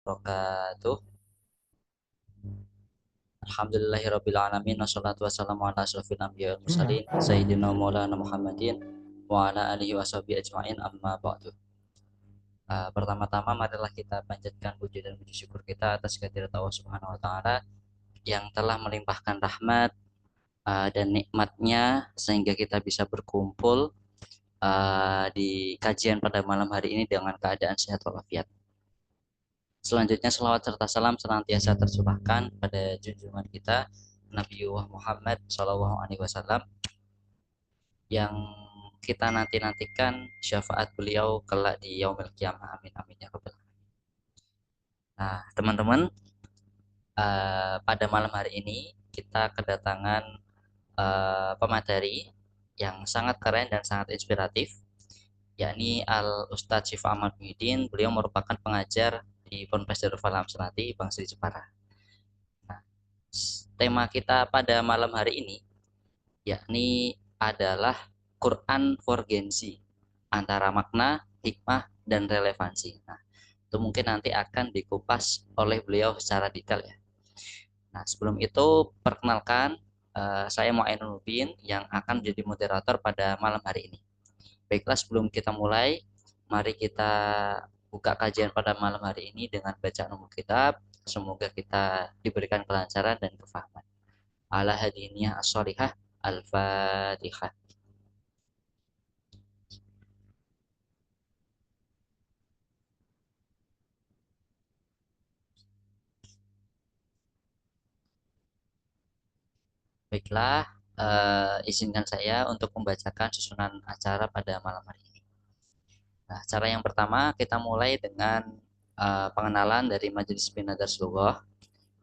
wabarakatuh. Alhamdulillahirabbil alamin wassalatu wassalamu ala asyrofil anbiya'i wal mursalin sayyidina maulana Muhammadin wa ala alihi washabihi ajmain amma ba'du. Pertama-tama marilah kita panjatkan puji dan puji syukur kita atas kehadirat Allah Subhanahu wa taala yang telah melimpahkan rahmat dan nikmatnya sehingga kita bisa berkumpul di kajian pada malam hari ini dengan keadaan sehat walafiat. Selanjutnya selawat serta salam senantiasa tercurahkan pada junjungan kita Nabi Muhammad SAW yang kita nantikan syafaat beliau kelak di yaumil qiyamah. Amin amin ya rabbal alamin. Nah, teman-teman, pada malam hari ini kita kedatangan pemateri yang sangat keren dan sangat inspiratif, yakni Al Ustadz Syifa Ahmad Muhyiddin. Beliau merupakan pengajar di Ponpes Darul Falah Amsalati, Bangsri Jepara. Nah, tema kita pada malam hari ini yakni adalah Quran for Gen Z, antara makna, hikmah, dan relevansi. Nah, itu mungkin nanti akan dikupas oleh beliau secara detail ya. Nah, sebelum itu perkenalkan, saya Mu'ainul Mubin yang akan menjadi moderator pada malam hari ini. Baiklah, sebelum kita mulai, mari kita buka kajian pada malam hari ini dengan bacaan umum kitab. Semoga kita diberikan kelancaran dan kefahaman. Ala hadiniyah as-solihah, al-fatihah. Baiklah, izinkan saya untuk membacakan susunan acara pada malam hari ini. Nah, cara yang pertama kita mulai dengan pengenalan dari Majelis Bina Darsulullah.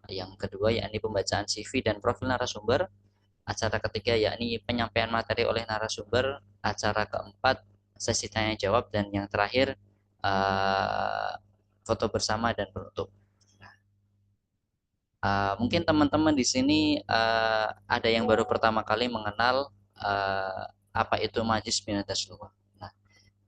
Yang kedua yakni pembacaan CV dan profil narasumber. Acara ketiga yakni penyampaian materi oleh narasumber. Acara keempat sesi tanya jawab, dan yang terakhir foto bersama dan penutup. Mungkin teman-teman di sini ada yang baru pertama kali mengenal apa itu Majlis Bina Darsulullah. Nah,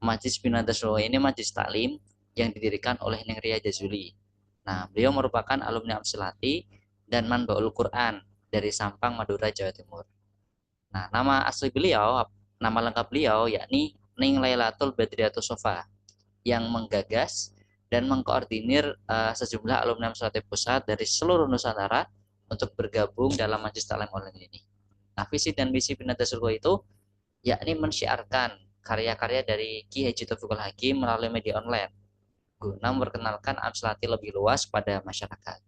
Majlis Bina Darsulullah ini majlis taklim yang didirikan oleh Neng Ria Jazuli. Nah, beliau merupakan alumni Amsalati dan Manbaul Quran dari Sampang, Madura, Jawa Timur. Nah, nama asli beliau, nama lengkap beliau yakni Ning Lailatul Badriatus Sofa, yang menggagas dan mengkoordinir sejumlah alumni Amsalati Pusat dari seluruh Nusantara untuk bergabung dalam Majelis Taklim Online ini. Nah, visi dan misi Bina Darsulullah itu yakni mensyiarkan karya-karya dari Ki Haji Taufiqul Hakim melalui media online guna memperkenalkan Amsalati lebih luas pada masyarakat.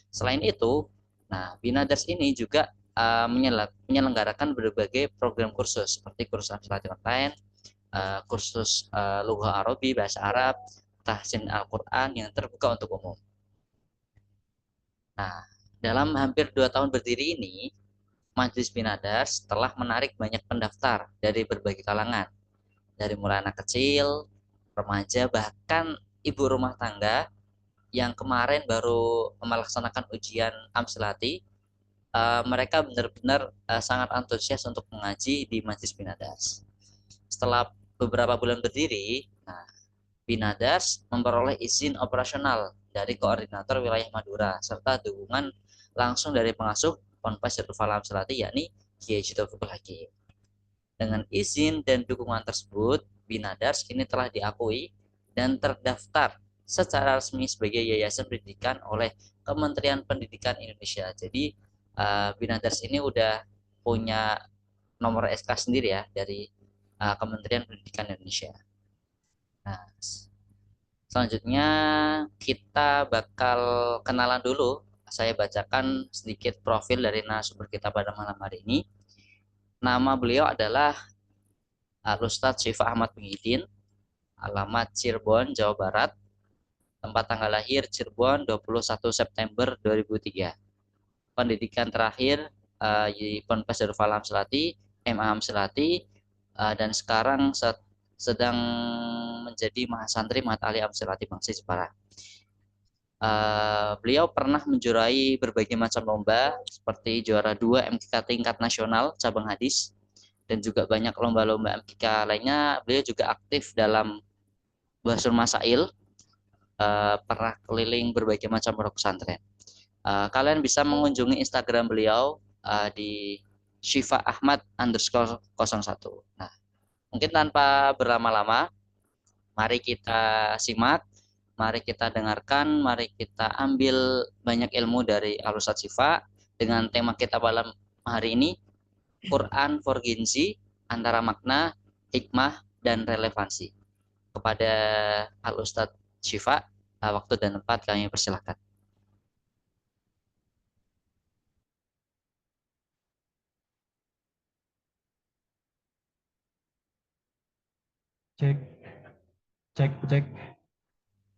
Selain itu, nah, Binadars ini juga menyelenggarakan berbagai program kursus seperti kursus Amsalati online, kursus Lughah Arabi, bahasa Arab, tahsin Al-Quran yang terbuka untuk umum. Nah, dalam hampir 2 tahun berdiri ini, Majelis Binadars telah menarik banyak pendaftar dari berbagai kalangan, dari mulai anak kecil, remaja, bahkan ibu rumah tangga yang kemarin baru melaksanakan ujian Amsalati. Mereka benar-benar sangat antusias untuk mengaji di Majelis Binadars. Setelah beberapa bulan berdiri, nah, Binadars memperoleh izin operasional dari koordinator wilayah Madura serta dukungan langsung dari pengasuh Ponpes Darul Falah Amsalati yakni Kiai Taufiqul Hakim. Dengan izin dan dukungan tersebut, Binadars ini telah diakui dan terdaftar secara resmi sebagai yayasan pendidikan oleh Kementerian Pendidikan Indonesia. Jadi Binadars ini udah punya nomor SK sendiri ya dari Kementerian Pendidikan Indonesia. Nah, selanjutnya kita bakal kenalan dulu. Saya bacakan sedikit profil dari narasumber kita pada malam hari ini. Nama beliau adalah Al-Ustadz Syifa Ahmad Muhyiddin, alamat Cirebon, Jawa Barat, tempat tanggal lahir Cirebon 21 September 2003. Pendidikan terakhir di Ponpes Darul Falah Amsalati, MA Amsalati, dan sekarang sedang menjadi mahasantri Mahat Ali Amsalati Bangsri Jepara. Beliau pernah menjuarai berbagai macam lomba seperti juara 2 MKK tingkat nasional cabang hadis, dan juga banyak lomba-lomba MKK lainnya. Beliau juga aktif dalam Bahasul Masail pernah keliling berbagai macam pondok pesantren. Kalian bisa mengunjungi Instagram beliau di Syifa Ahmad underscore 01. Nah, mungkin tanpa berlama-lama, mari kita simak, mari kita dengarkan, mari kita ambil banyak ilmu dari Al-Ustadz Syifa dengan tema kita malam hari ini, Quran for Gen Z, antara makna, hikmah, dan relevansi. Kepada Al-Ustadz Syifa, waktu dan tempat kami persilahkan. Cek, cek, cek.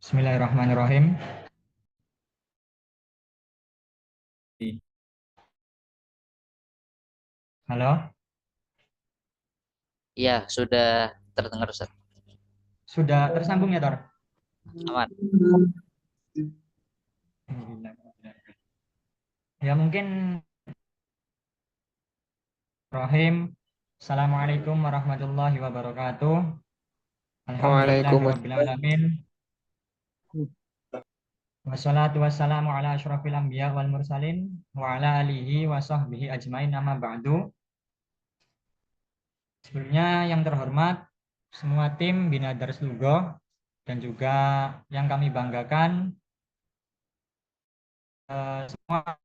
Bismillahirrahmanirrahim. Halo, Iya, sudah terdengar Ustaz. sudah tersambung ya, Tor? Aman. Ya mungkin Rahim. Assalamualaikum warahmatullahi wabarakatuh. Alhamdulillahirabbil Waalaikumsalam. alamin. Wassalatu wassalamu ala asyrafil anbiya wal mursalin wa ala alihi wa sahbihi ajmain amma ba'du. Sebelumnya yang terhormat semua tim Bina Darus Lugo dan juga yang kami banggakan semua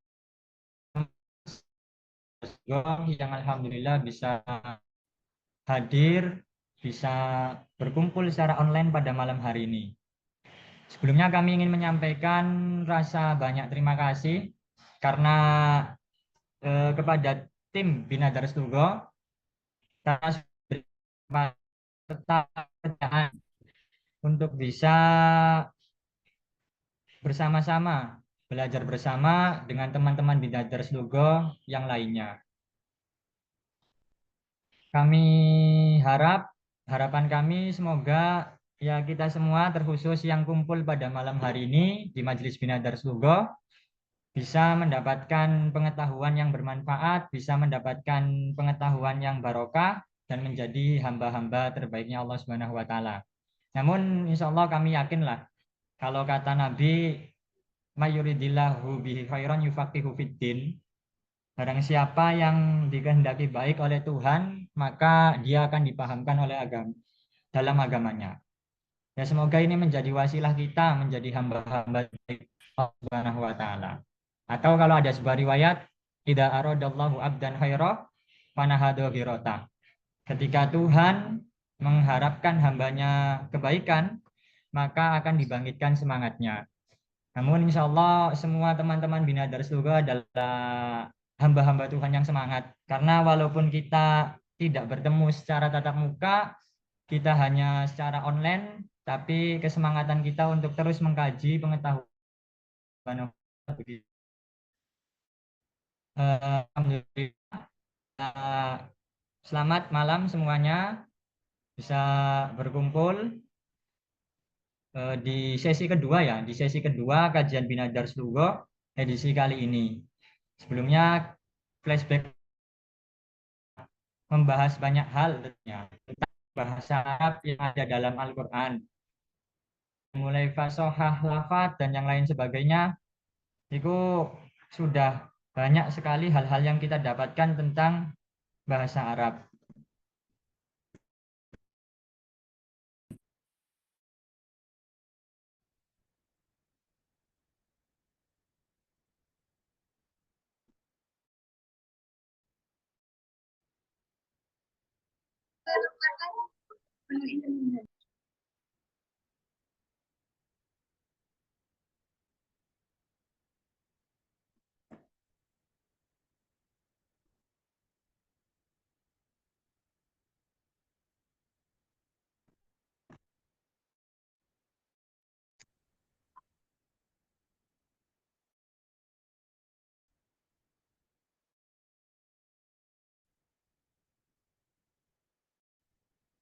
yang alhamdulillah bisa hadir, bisa berkumpul secara online pada malam hari ini. Sebelumnya kami ingin menyampaikan rasa banyak terima kasih karena kepada tim Bina Darus Lugo karena sudah untuk bisa bersama-sama belajar bersama dengan teman-teman Bina Darus Lugo yang lainnya. Kami harapan kami semoga ya kita semua terkhusus yang kumpul pada malam hari ini di Majelis Bina Darus Lugo bisa mendapatkan pengetahuan yang bermanfaat, bisa mendapatkan pengetahuan yang barokah dan menjadi hamba-hamba terbaiknya Allah Subhanahu wa taala. Namun insya Allah kami yakinlah kalau kata Nabi mayuridillahu bihi khairan yufaqihu fiddin. Barang siapa yang dikehendaki baik oleh Tuhan, maka dia akan dipahamkan oleh dalam agamanya. Ya semoga ini menjadi wasilah kita menjadi hamba-hamba Allah Subhanahu wa taala. Atau kalau ada sebuah riwayat, idza aradallahu abdan khaira fanahadu hirota. Ketika Tuhan mengharapkan hambanya kebaikan, maka akan dibangkitkan semangatnya. Namun insya Allah semua teman-teman Bina Darus Lugo adalah hamba-hamba Tuhan yang semangat. Karena walaupun kita tidak bertemu secara tatap muka, kita hanya secara online, tapi kesemangatan kita untuk terus mengkaji pengetahuan. Alhamdulillah. Selamat malam semuanya bisa berkumpul di sesi kedua ya, di sesi kedua kajian Bina Darus Lugo edisi kali ini. Sebelumnya flashback membahas banyak hal tentunya tentang bahasa Arab yang ada dalam Al-Quran, mulai fasohah, lafaz dan yang lain sebagainya. Itu sudah banyak sekali hal-hal yang kita dapatkan tentang bahasa Arab.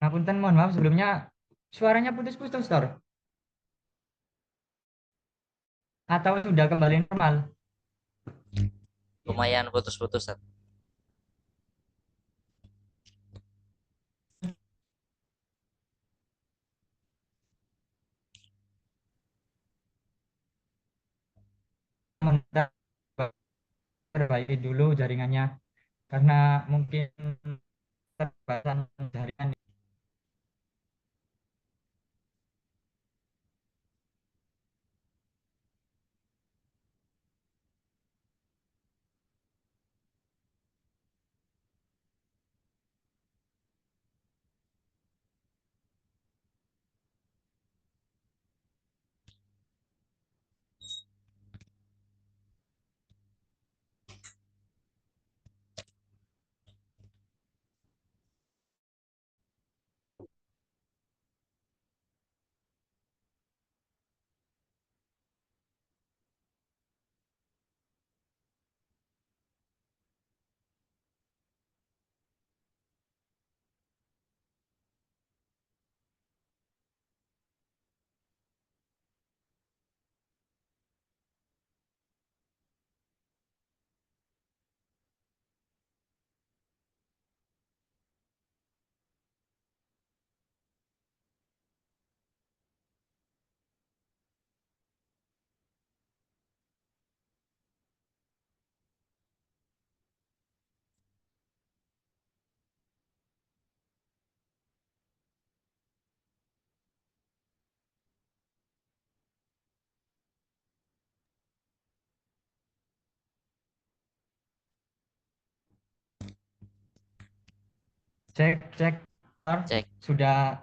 Nah, punten mohon maaf sebelumnya suaranya putus-putus, Tor. Atau sudah kembali normal? Lumayan putus-putus. perbaiki dulu jaringannya karena mungkin keterbatasan jaringan. Cek cek. Cek. Sudah.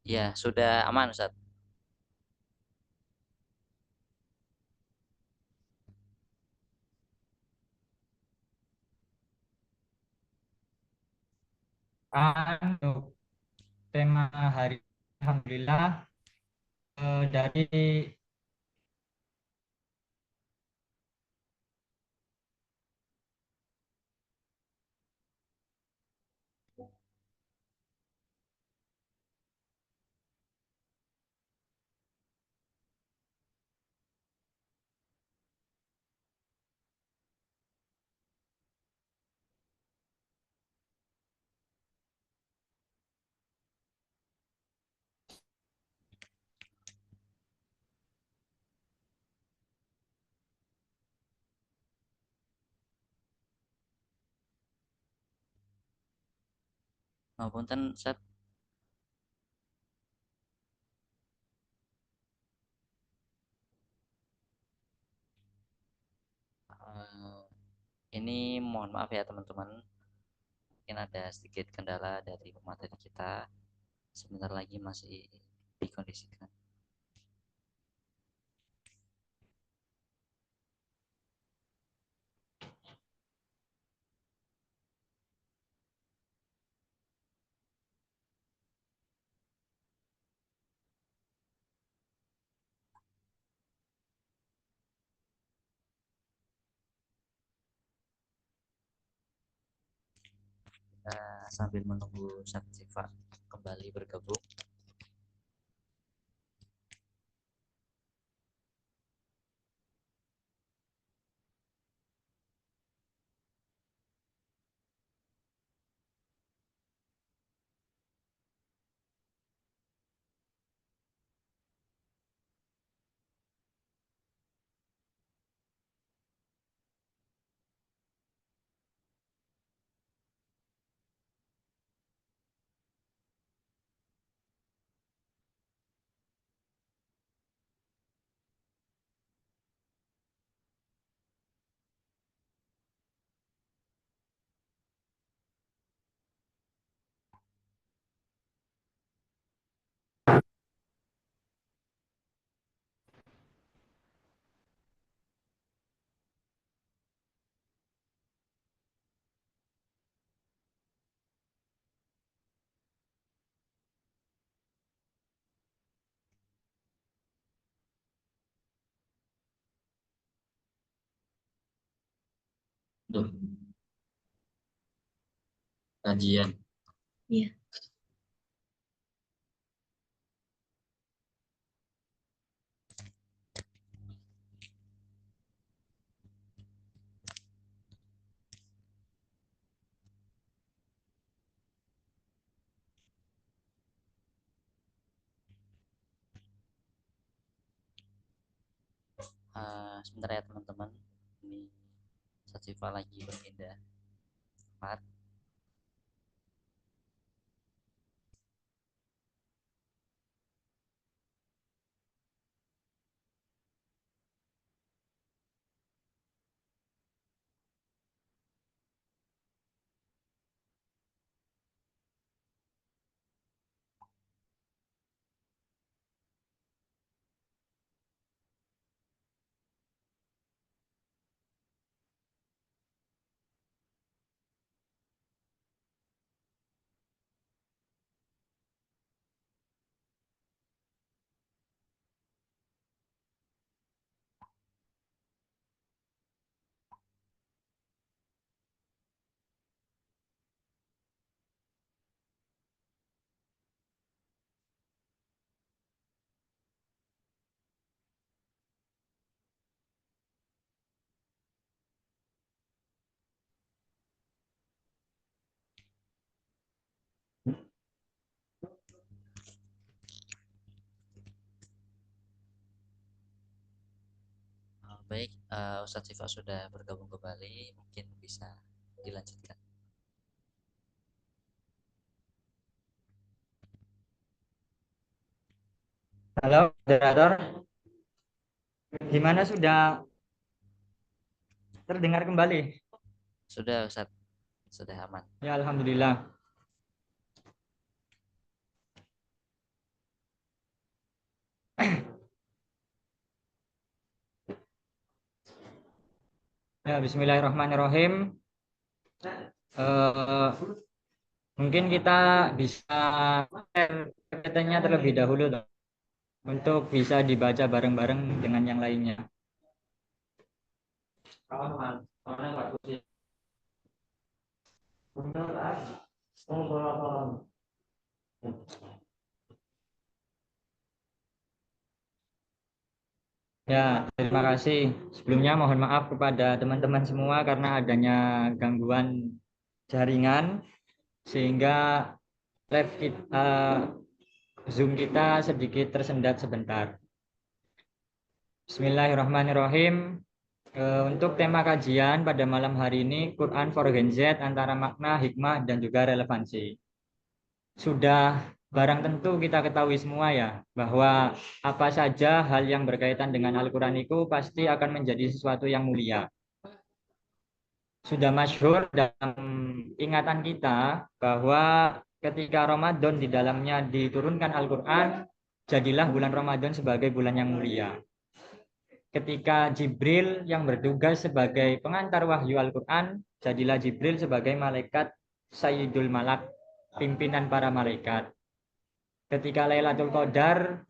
Ya, sudah aman, Ustaz. Untuk tema hari ini, alhamdulillah, dari Punten, Ustaz. Eh, ini mohon maaf ya teman-teman. Mungkin ada sedikit kendala dari pemateri kita. Sebentar lagi masih dikondisikan. Kita sambil menunggu Ustaz Sifa kembali bergabung. Tuh, kajian. Iya. Sebentar ya teman-teman, ini Ustadz Siva lagi berpindah tempat. Baik, Ustadz Siva sudah bergabung kembali, mungkin bisa dilanjutkan. Halo, moderator. Gimana, sudah terdengar kembali? Sudah Ustadz, sudah aman. Ya, alhamdulillah. Ya, bismillahirrahmanirrahim. Eh, Mungkin kita bisa share terlebih dahulu toh, untuk bisa dibaca bareng-bareng dengan yang lainnya. Ya, terima kasih. Sebelumnya mohon maaf kepada teman-teman semua karena adanya gangguan jaringan sehingga live kita, Zoom kita sedikit tersendat sebentar. Bismillahirrahmanirrahim. Untuk tema kajian pada malam hari ini, Quran for Gen Z antara makna, hikmah, dan juga relevansi. Sudah barang tentu kita ketahui semua ya, bahwa apa saja hal yang berkaitan dengan Al-Quran itu pasti akan menjadi sesuatu yang mulia. Sudah masyhur dalam ingatan kita bahwa ketika Ramadan di dalamnya diturunkan Al-Quran, jadilah bulan Ramadan sebagai bulan yang mulia. Ketika Jibril yang bertugas sebagai pengantar wahyu Al-Quran, jadilah Jibril sebagai malaikat Sayyidul Malak, pimpinan para malaikat. Ketika Lailatul Qadar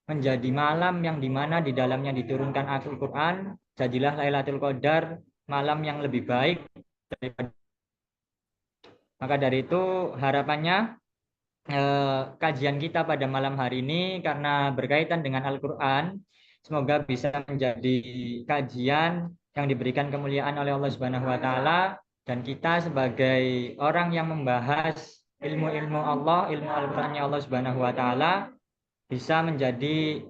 menjadi malam yang dimana di dalamnya diturunkan Al-Quran, jadilah Lailatul Qadar malam yang lebih baik daripada. Maka dari itu harapannya kajian kita pada malam hari ini karena berkaitan dengan Al-Quran, semoga bisa menjadi kajian yang diberikan kemuliaan oleh Allah Subhanahu wa taala, dan kita sebagai orang yang membahas ilmu-ilmu Allah, ilmu Al-Qur'annya Allah Subhanahu wa taala, bisa menjadi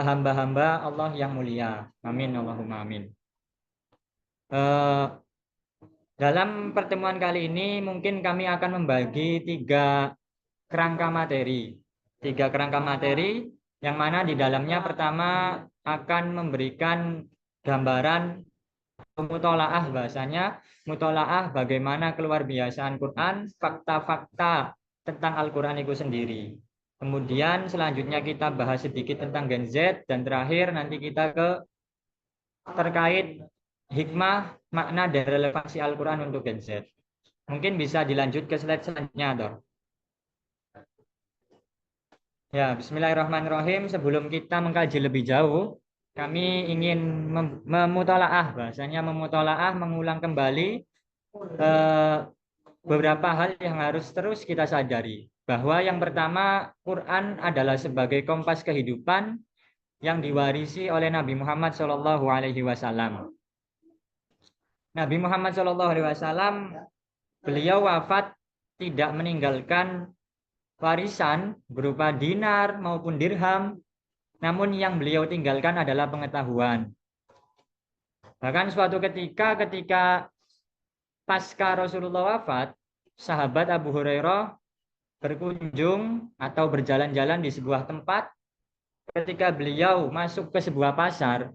hamba-hamba Allah yang mulia. Amin Allahumma amin. Dalam pertemuan kali ini mungkin kami akan membagi tiga kerangka materi yang mana di dalamnya pertama akan memberikan gambaran mutolaah, bahasanya mutolaah bagaimana keluar biasaan Quran, fakta-fakta tentang Al-Quran itu sendiri. Kemudian selanjutnya kita bahas sedikit tentang Gen Z, dan terakhir nanti kita terkait hikmah, makna, dan relevansi Al-Quran untuk Gen Z. Mungkin bisa dilanjut ke slide selanjutnya toh. Ya, bismillahirrahmanirrahim. Sebelum kita mengkaji lebih jauh, kami ingin memutolaah, bahasanya memutolaah, mengulang kembali beberapa hal yang harus terus kita sadari. Bahwa yang pertama, Quran adalah sebagai kompas kehidupan yang diwarisi oleh Nabi Muhammad SAW. Nabi Muhammad SAW, beliau wafat tidak meninggalkan warisan berupa dinar maupun dirham, namun yang beliau tinggalkan adalah pengetahuan. Bahkan suatu ketika pasca Rasulullah wafat, sahabat Abu Hurairah berkunjung atau berjalan-jalan di sebuah tempat. Ketika beliau masuk ke sebuah pasar,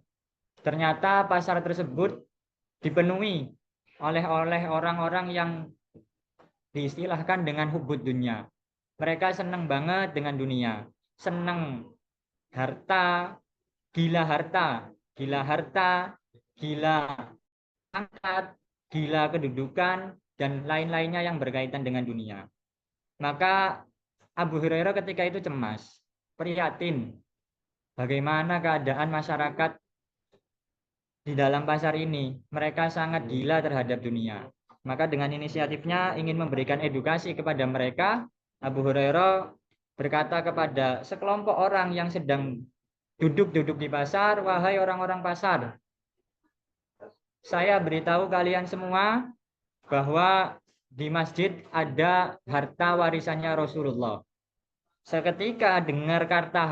ternyata pasar tersebut dipenuhi oleh orang-orang yang diistilahkan dengan hubud dunia. Mereka senang banget dengan dunia, senang harta, gila harta, gila harta, gila pangkat, gila kedudukan, dan lain-lainnya yang berkaitan dengan dunia. Maka Abu Hurairah ketika itu cemas, prihatin, bagaimana keadaan masyarakat di dalam pasar ini. Mereka sangat gila terhadap dunia. Maka dengan inisiatifnya ingin memberikan edukasi kepada mereka, Abu Hurairah berkata kepada sekelompok orang yang sedang duduk-duduk di pasar, wahai orang-orang pasar, saya beritahu kalian semua bahwa di masjid ada harta warisannya Rasulullah. Seketika dengar kata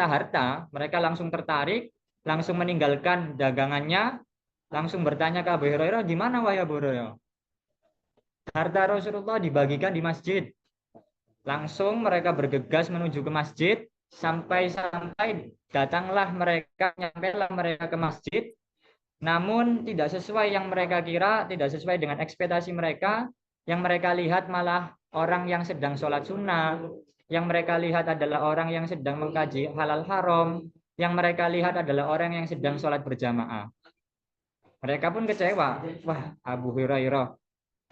harta, mereka langsung tertarik, langsung meninggalkan dagangannya, langsung bertanya ke Abu Hurairah, di mana wahai Abu Hurairah? Harta Rasulullah dibagikan di masjid. Langsung mereka bergegas menuju ke masjid, sampai datanglah mereka, nyampailah mereka ke masjid, namun tidak sesuai yang mereka kira, tidak sesuai dengan ekspektasi mereka. Yang mereka lihat malah orang yang sedang sholat sunnah, yang mereka lihat adalah orang yang sedang mengkaji halal haram, yang mereka lihat adalah orang yang sedang sholat berjamaah. Mereka pun kecewa. Wah, Abu Hurairah,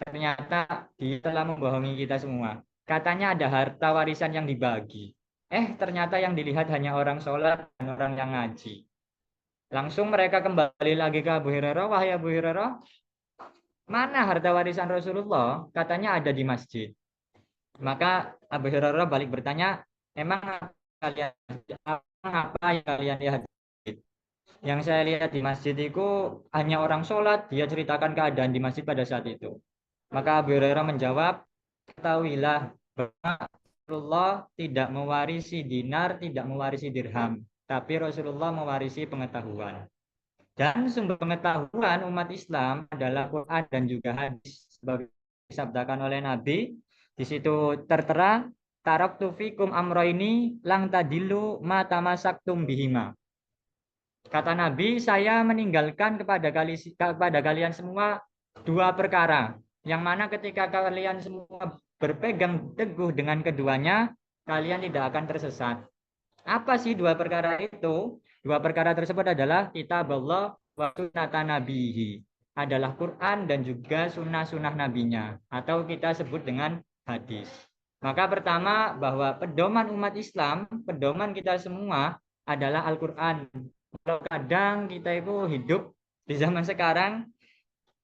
ternyata dia telah membohongi kita semua. Katanya ada harta warisan yang dibagi. Ternyata yang dilihat hanya orang sholat dan orang yang ngaji. Langsung mereka kembali lagi ke Abu Hurairah. Wahai Abu Hurairah, mana harta warisan Rasulullah? Katanya ada di masjid. Maka Abu Hurairah balik bertanya, emang kalian apa yang kalian lihat? Yang saya lihat di masjid itu hanya orang sholat. Dia ceritakan keadaan di masjid pada saat itu. Maka Abu Hurairah menjawab, ketahuilah bahwa Rasulullah tidak mewarisi dinar, tidak mewarisi dirham, tapi Rasulullah mewarisi pengetahuan. Dan sumber pengetahuan umat Islam adalah Quran dan juga hadis, sebagai disabdakan oleh Nabi. Di situ tertera, taraktu fikum amroini lang tadillu ma tamasaktum bihima. Kata Nabi, saya meninggalkan kepada kalian semua dua perkara, yang mana ketika kalian semua berpegang teguh dengan keduanya, kalian tidak akan tersesat. Apa sih dua perkara itu? Dua perkara tersebut adalah kitab Allah wa sunnata nabihi. Adalah Quran dan juga sunnah-sunnah nabinya. Atau kita sebut dengan hadis. Maka pertama bahwa pedoman umat Islam, pedoman kita semua adalah Al-Quran. Kalau kadang kita itu hidup di zaman sekarang,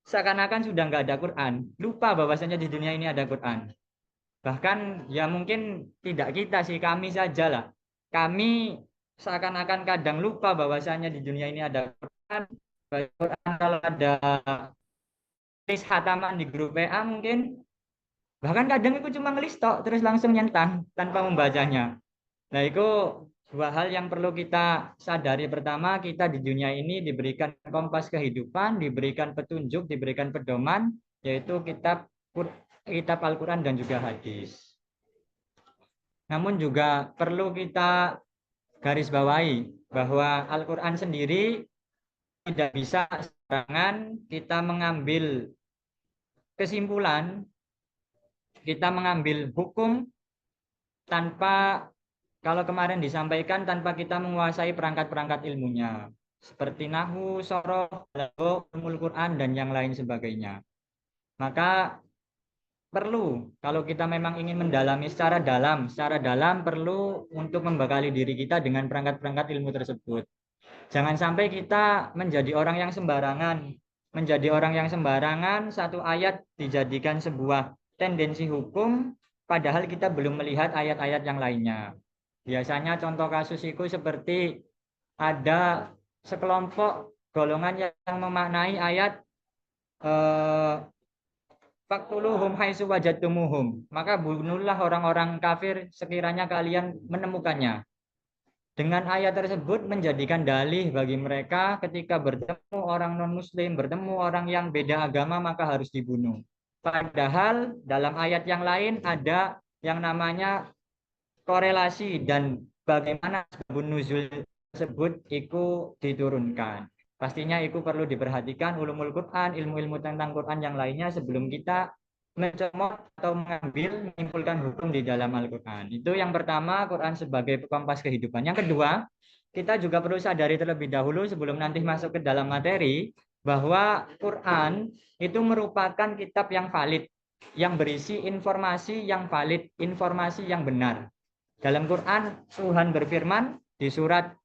seakan-akan sudah nggak ada Quran. Lupa bahwasanya di dunia ini ada Quran. Bahkan ya mungkin tidak kita sih, kami saja lah. Kami seakan-akan kadang lupa bahwasanya di dunia ini ada Quran. Quran kalau ada tulis hataman di grup WA mungkin. Bahkan kadang itu cuma ngelis tok, terus langsung nyentang tanpa membacanya. Nah itu dua hal yang perlu kita sadari. Pertama, kita di dunia ini diberikan kompas kehidupan, diberikan petunjuk, diberikan pedoman, yaitu kitab Al-Quran dan juga hadis. Namun juga perlu kita garis bawahi bahwa Al-Quran sendiri tidak bisa sembarangan kita mengambil kesimpulan, kita mengambil hukum tanpa, kalau kemarin disampaikan, tanpa kita menguasai perangkat-perangkat ilmunya. Seperti Nahu, Soroh, Balaghah, Ulumul Quran, dan yang lain sebagainya. Maka perlu, kalau kita memang ingin mendalami secara dalam perlu untuk membekali diri kita dengan perangkat-perangkat ilmu tersebut. Jangan sampai kita menjadi orang yang sembarangan. Menjadi orang yang sembarangan, satu ayat dijadikan sebuah tendensi hukum, padahal kita belum melihat ayat-ayat yang lainnya. Biasanya contoh kasus itu seperti ada sekelompok golongan yang memaknai ayat faktuluhum haitsu wajadtumuhum. Maka bunuhlah orang-orang kafir sekiranya kalian menemukannya. Dengan ayat tersebut menjadikan dalih bagi mereka ketika bertemu orang non-muslim, bertemu orang yang beda agama maka harus dibunuh. Padahal dalam ayat yang lain ada yang namanya korelasi dan bagaimana sebab nuzul tersebut itu diturunkan. Pastinya itu perlu diperhatikan ulumul Quran, ilmu-ilmu tentang Quran yang lainnya sebelum kita mencomot atau mengambil menyimpulkan hukum di dalam Al-Quran. Itu yang pertama, Quran sebagai kompas kehidupan. Yang kedua, kita juga perlu sadari terlebih dahulu sebelum nanti masuk ke dalam materi bahwa Quran itu merupakan kitab yang valid, yang berisi informasi yang valid, informasi yang benar. Dalam Quran Tuhan berfirman di surat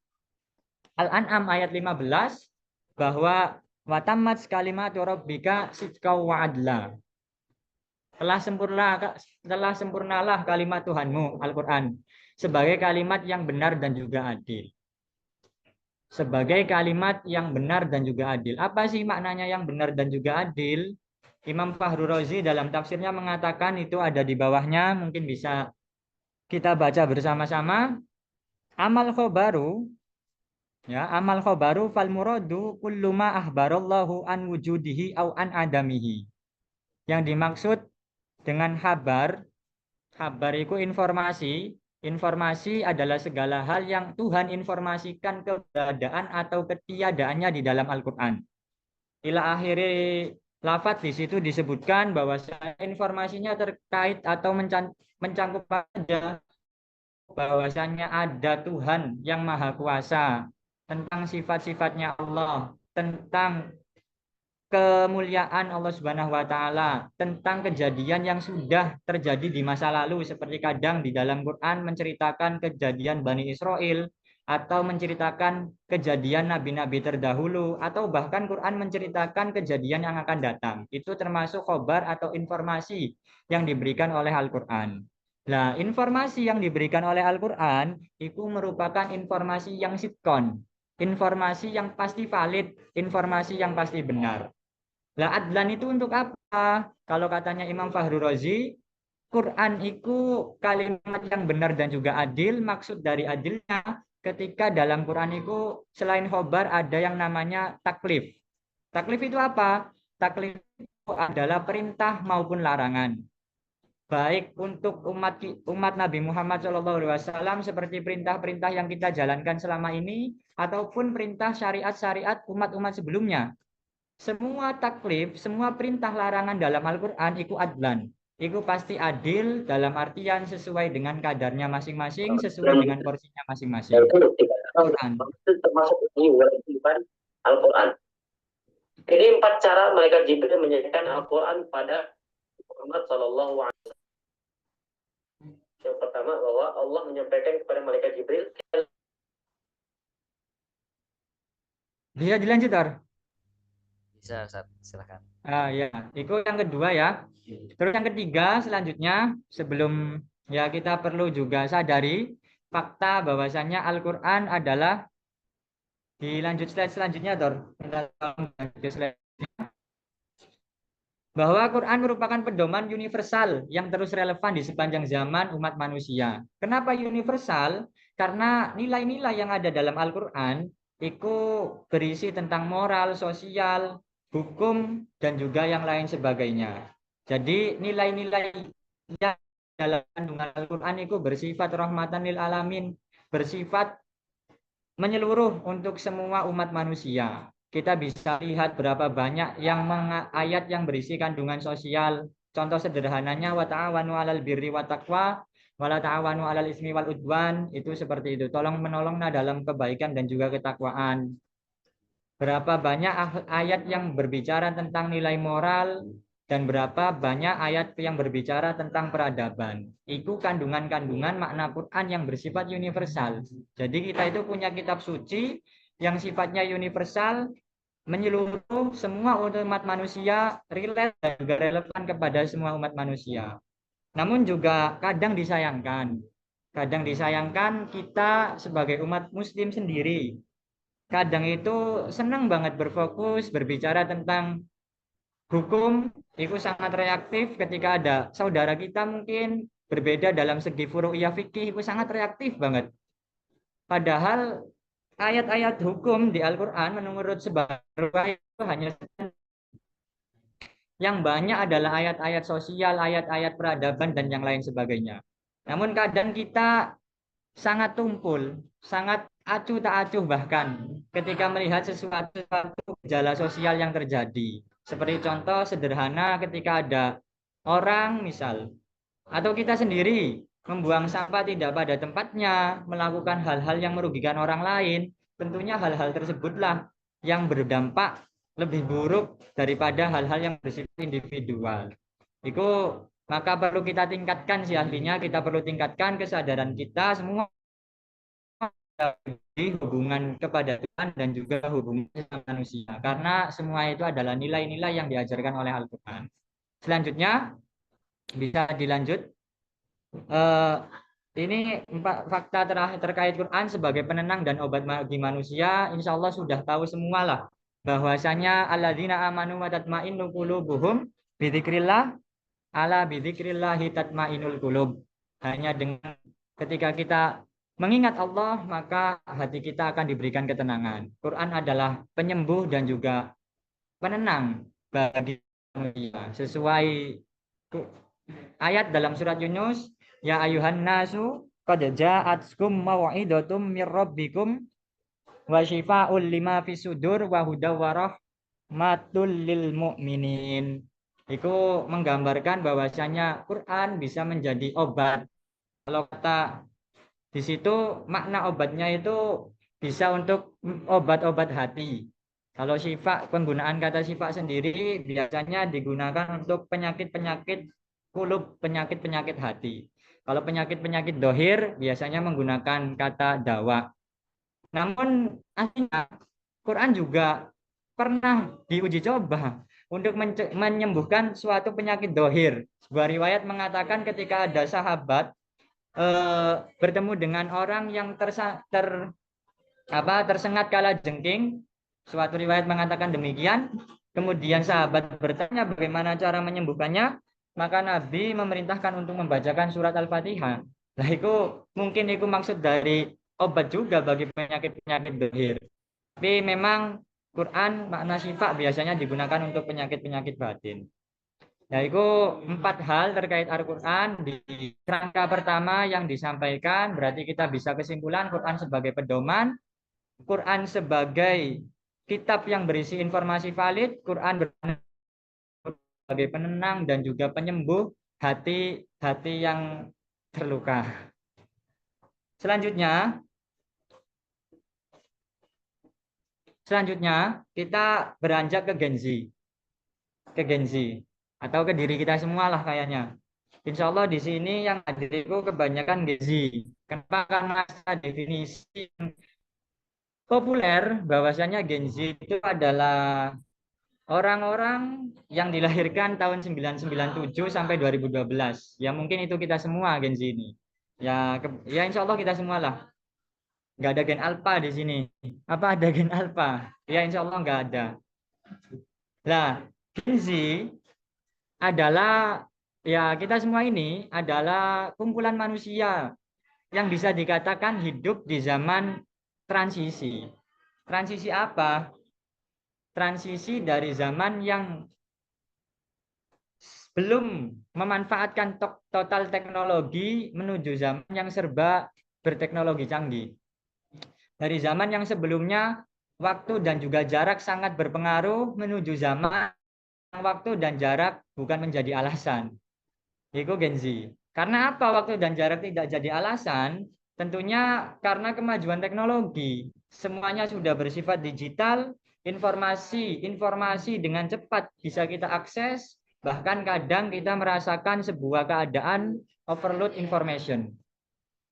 Al-An'am ayat 15 bahwa watammat kalimatu rabbika sidqa wa adla. Telah sempurnalah kalimat Tuhanmu Al-Quran sebagai kalimat yang benar dan juga adil. Sebagai kalimat yang benar dan juga adil. Apa sih maknanya yang benar dan juga adil? Imam Fahru Razi dalam tafsirnya mengatakan itu ada di bawahnya, mungkin bisa kita baca bersama-sama. Amal khobaru, ya, amal khobaru fal muradu kullu ma ahbarallahu an wujudihi au an adamihi. Yang dimaksud dengan kabar itu informasi. Informasi adalah segala hal yang Tuhan informasikan keberadaan atau ketiadaannya di dalam Al-Quran. Ila akhiri lafaz di situ disebutkan bahwa informasinya terkait atau mencangkup pada bahwasanya ada Tuhan yang Maha Kuasa, tentang sifat-sifatnya Allah, tentang kemuliaan Allah Subhanahu wa taala, tentang kejadian yang sudah terjadi di masa lalu seperti kadang di dalam Quran menceritakan kejadian Bani Israel atau menceritakan kejadian nabi-nabi terdahulu atau bahkan Quran menceritakan kejadian yang akan datang. Itu termasuk khobar atau informasi yang diberikan oleh Al-Qur'an. Nah, informasi yang diberikan oleh Al-Qur'an itu merupakan informasi yang sitkon, informasi yang pasti valid, informasi yang pasti benar. Lah adlan itu untuk apa? Kalau katanya Imam Fahru Razi, Quran itu kalimat yang benar dan juga adil. Maksud dari adilnya ketika dalam Quran itu selain khobar ada yang namanya taklif. Taklif itu apa? Taklif itu adalah perintah maupun larangan. Baik untuk umat Nabi Muhammad SAW seperti perintah-perintah yang kita jalankan selama ini ataupun perintah syariat-syariat umat-umat sebelumnya. Semua taklif, semua perintah larangan dalam Al-Quran itu adlan. Itu pasti adil dalam artian sesuai dengan kadarnya masing-masing, sesuai dengan porsinya masing-masing. Itu termasuk kewajiban Al-Quran. Ini 4 cara malaikat Jibril menyampaikan Al-Quran pada Muhammad Sallallahu Alaihi Wasallam. Yang pertama bahwa Allah menyampaikan kepada malaikat Jibril. Bisa dilanjut, Ar? Bisa, Ustaz. Silakan. Ya, itu yang kedua ya. Terus yang ketiga selanjutnya sebelum ya kita perlu juga sadari fakta bahwasannya Al-Quran adalah dilanjut slide selanjutnya, Dor. Bahwa Quran merupakan pedoman universal yang terus relevan di sepanjang zaman umat manusia. Kenapa universal? Karena nilai-nilai yang ada dalam Al-Quran itu berisi tentang moral, sosial, hukum, dan juga yang lain sebagainya. Jadi nilai-nilai yang dalam kandungan Al-Quran itu bersifat rahmatan lil alamin, bersifat menyeluruh untuk semua umat manusia. Kita bisa lihat berapa banyak ayat yang berisi kandungan sosial. Contoh sederhananya wa ta'awanu 'alal birri wa taqwa wa la ta'awanu 'alal ismi wal udwan, itu seperti itu. Tolong menolong dalam kebaikan dan juga ketakwaan. Berapa banyak ayat yang berbicara tentang nilai moral dan berapa banyak ayat yang berbicara tentang peradaban. Itu kandungan-kandungan makna Quran yang bersifat universal. Jadi kita itu punya kitab suci yang sifatnya universal, menyeluruh semua umat manusia, relate dan juga relevan kepada semua umat manusia. Namun juga kadang disayangkan kita sebagai umat muslim sendiri kadang itu senang banget berfokus berbicara tentang hukum, itu sangat reaktif ketika ada saudara kita mungkin berbeda dalam segi furu'iyah fikih, itu sangat reaktif banget. Padahal ayat-ayat hukum di Al-Quran menurut sebagian riwayat itu hanya yang banyak adalah ayat-ayat sosial, ayat-ayat peradaban, dan yang lain sebagainya. Namun kadang kita sangat tumpul, sangat acuh tak acuh bahkan ketika melihat sesuatu gejala sosial yang terjadi. Seperti contoh sederhana ketika ada orang misal, atau kita sendiri membuang sampah tidak pada tempatnya, melakukan hal-hal yang merugikan orang lain, tentunya hal-hal tersebutlah yang berdampak lebih buruk daripada hal-hal yang bersifat individual. Itu maka perlu kita tingkatkan sih artinya kita perlu tingkatkan kesadaran kita semua di hubungan kepada Tuhan dan juga hubungan sama manusia karena semua itu adalah nilai-nilai yang diajarkan oleh Al-Quran. Selanjutnya bisa dilanjut. Ini fakta terakhir terkait Quran sebagai penenang dan obat bagi manusia. Insya Allah sudah tahu semua lah bahwasanya alladzina amanu wa tatma'innu qulubuhum bidzikrillah ala bidzikrillahi tatma'innul qulub. Hanya dengan ketika kita mengingat Allah maka hati kita akan diberikan ketenangan. Quran adalah penyembuh dan juga penenang bagi manusia. Sesuai ayat dalam surat Yunus, ya ayuhan nasu qad ja'atkum mau'idatum mir rabbikum wa syifaa'ul lima fis sudur wa hudaw wa rahmatul lil mu'minin. Itu menggambarkan bahwasanya Quran bisa menjadi obat. Kalau kata di situ makna obatnya itu bisa untuk obat-obat hati. Kalau syifa, penggunaan kata syifa sendiri biasanya digunakan untuk penyakit-penyakit kulub, penyakit-penyakit hati. Kalau penyakit-penyakit dohir biasanya menggunakan kata dawa. Namun aslinya Quran juga pernah diuji coba untuk menyembuhkan suatu penyakit dohir. Sebuah riwayat mengatakan ketika ada sahabat bertemu dengan orang yang tersengat kala jengking, suatu riwayat mengatakan demikian. Kemudian sahabat bertanya bagaimana cara menyembuhkannya, maka Nabi memerintahkan untuk membacakan surat Al-Fatihah. Nah itu mungkin itu maksud dari obat juga bagi penyakit-penyakit dohir. Tapi memang Quran makna syifa biasanya digunakan untuk penyakit-penyakit batin. Yaitu 4 hal terkait Al-Quran di kerangka pertama yang disampaikan, berarti kita bisa kesimpulan Quran sebagai pedoman, Quran sebagai kitab yang berisi informasi valid, Quran sebagai penenang dan juga penyembuh hati yang terluka. Selanjutnya kita beranjak ke Gen Z atau ke diri kita semua lah kayaknya. Insya Allah di sini yang hadir itu kebanyakan Gen Z. Kenapa? Karena definisi populer bahwasanya Gen Z itu adalah orang-orang yang dilahirkan tahun 1997 sampai 2012. Ya mungkin itu kita semua Gen Z ini. Ya insya Allah kita semua lah. Nggak ada Gen Alpha di sini. Apa ada Gen Alpha? Ya insya Allah nggak ada. Nah, Gen Z adalah ya kita semua ini adalah kumpulan manusia yang bisa dikatakan hidup di zaman transisi. Transisi apa? Transisi dari zaman yang belum memanfaatkan total teknologi menuju zaman yang serba berteknologi canggih. Dari zaman yang sebelumnya waktu dan juga jarak sangat berpengaruh menuju zaman waktu dan jarak bukan menjadi alasan. Itu Gen Z. Karena apa waktu dan jarak tidak jadi alasan? Tentunya karena kemajuan teknologi. Semuanya sudah bersifat digital, informasi dengan cepat bisa kita akses, bahkan kadang kita merasakan sebuah keadaan overload information.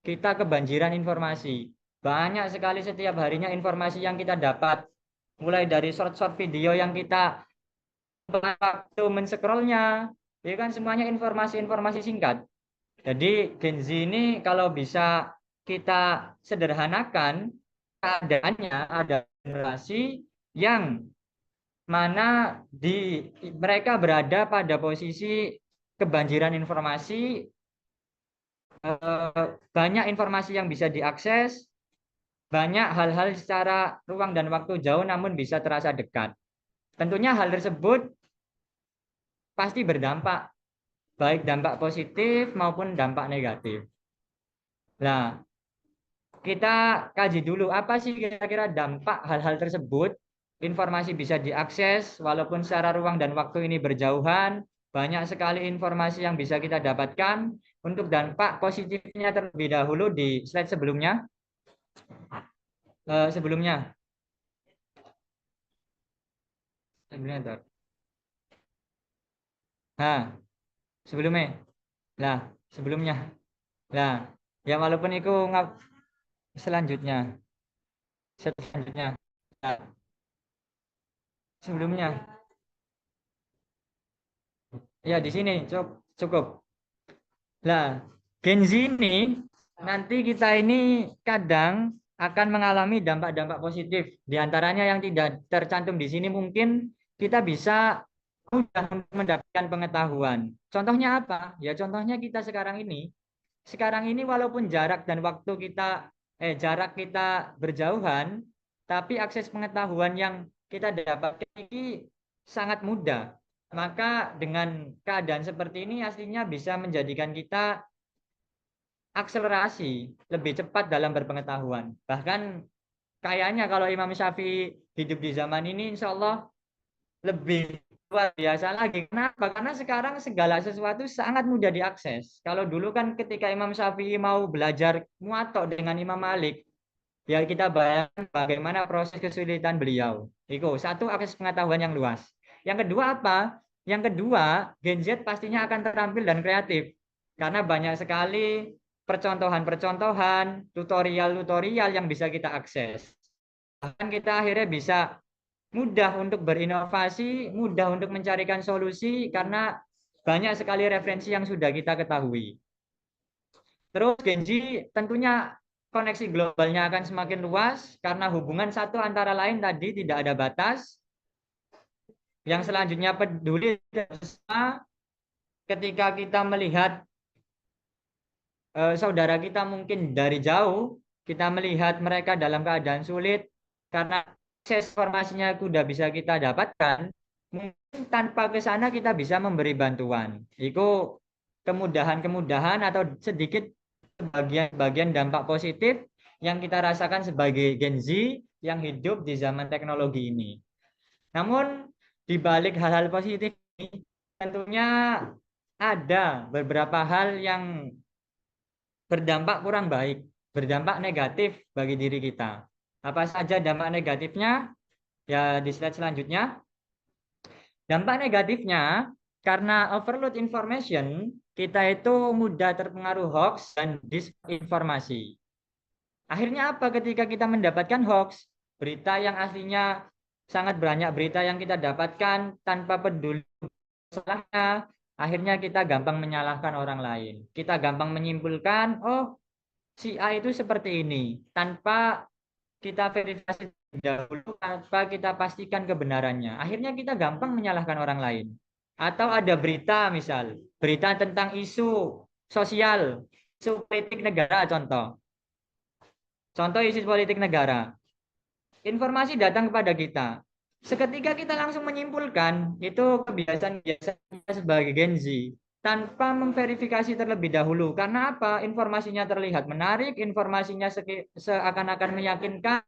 Kita kebanjiran informasi. Banyak sekali setiap harinya informasi yang kita dapat. Mulai dari short-short video yang kita waktu men-scrollnya, ya kan semuanya informasi-informasi singkat. Jadi Gen Z ini kalau bisa kita sederhanakan keadaannya ada generasi yang mana mereka berada pada posisi kebanjiran informasi, banyak informasi yang bisa diakses, banyak hal-hal secara ruang dan waktu jauh namun bisa terasa dekat. Tentunya hal tersebut pasti berdampak, baik dampak positif maupun dampak negatif. Nah, kita kaji dulu apa sih kira-kira dampak hal-hal tersebut. Informasi bisa diakses walaupun secara ruang dan waktu ini berjauhan. Banyak sekali informasi yang bisa kita dapatkan. Untuk dampak positifnya terlebih dahulu di slide sebelumnya. Sebelumnya. Nah, sebelumnya. Lah, sebelumnya. Lah, ya walaupun itu selanjutnya. Selanjutnya. Nah, sebelumnya. Ya, di sini cukup. Nah, Gen Z ini nanti kita ini kadang akan mengalami dampak-dampak positif. Di antaranya yang tidak tercantum di sini mungkin kita bisa mudah untuk mendapatkan pengetahuan. Contohnya apa? Ya contohnya kita sekarang ini. Sekarang ini walaupun jarak dan waktu kita jarak kita berjauhan, tapi akses pengetahuan yang kita dapatkan ini sangat mudah. Maka dengan keadaan seperti ini aslinya bisa menjadikan kita akselerasi lebih cepat dalam berpengetahuan. Bahkan kayaknya kalau Imam Syafi'i hidup di zaman ini insya Allah lebih luar biasa lagi. Kenapa? Karena sekarang segala sesuatu sangat mudah diakses. Kalau dulu kan ketika Imam Syafi'i mau belajar muwatta dengan Imam Malik, ya kita bayangkan bagaimana proses kesulitan beliau. Itu satu, akses pengetahuan yang luas. Yang kedua apa? Yang kedua, Gen Z pastinya akan terampil dan kreatif. Karena banyak sekali percontohan-percontohan, tutorial-tutorial yang bisa kita akses. Bahkan kita akhirnya bisa mudah untuk berinovasi, mudah untuk mencarikan solusi karena banyak sekali referensi yang sudah kita ketahui. Terus Gen Z tentunya koneksi globalnya akan semakin luas karena hubungan satu antara lain tadi tidak ada batas. Yang selanjutnya peduli bersama ketika kita melihat saudara kita mungkin dari jauh, kita melihat mereka dalam keadaan sulit karena akses informasinya sudah bisa kita dapatkan, mungkin tanpa ke sana kita bisa memberi bantuan. Itu kemudahan-kemudahan atau sedikit bagian dampak positif yang kita rasakan sebagai Gen Z yang hidup di zaman teknologi ini. Namun di balik hal-hal positif ini tentunya ada beberapa hal yang berdampak kurang baik, berdampak negatif bagi diri kita. Apa saja dampak negatifnya? Ya di slide selanjutnya. Dampak negatifnya karena overload information, kita itu mudah terpengaruh hoax dan disinformasi. Akhirnya apa ketika kita mendapatkan hoax? Berita yang aslinya sangat banyak berita yang kita dapatkan tanpa peduli salahnya, akhirnya kita gampang menyalahkan orang lain. Kita gampang menyimpulkan, oh si A itu seperti ini, tanpa kita verifikasi dahulu, tanpa kita pastikan kebenarannya. Akhirnya kita gampang menyalahkan orang lain. Atau ada berita misal, berita tentang isu sosial, isu politik negara contoh. Contoh isu politik negara. Informasi datang kepada kita. Seketika kita langsung menyimpulkan, itu kebiasaan biasanya sebagai Gen Z, tanpa memverifikasi terlebih dahulu. Karena apa? Informasinya terlihat menarik, informasinya seakan-akan meyakinkan,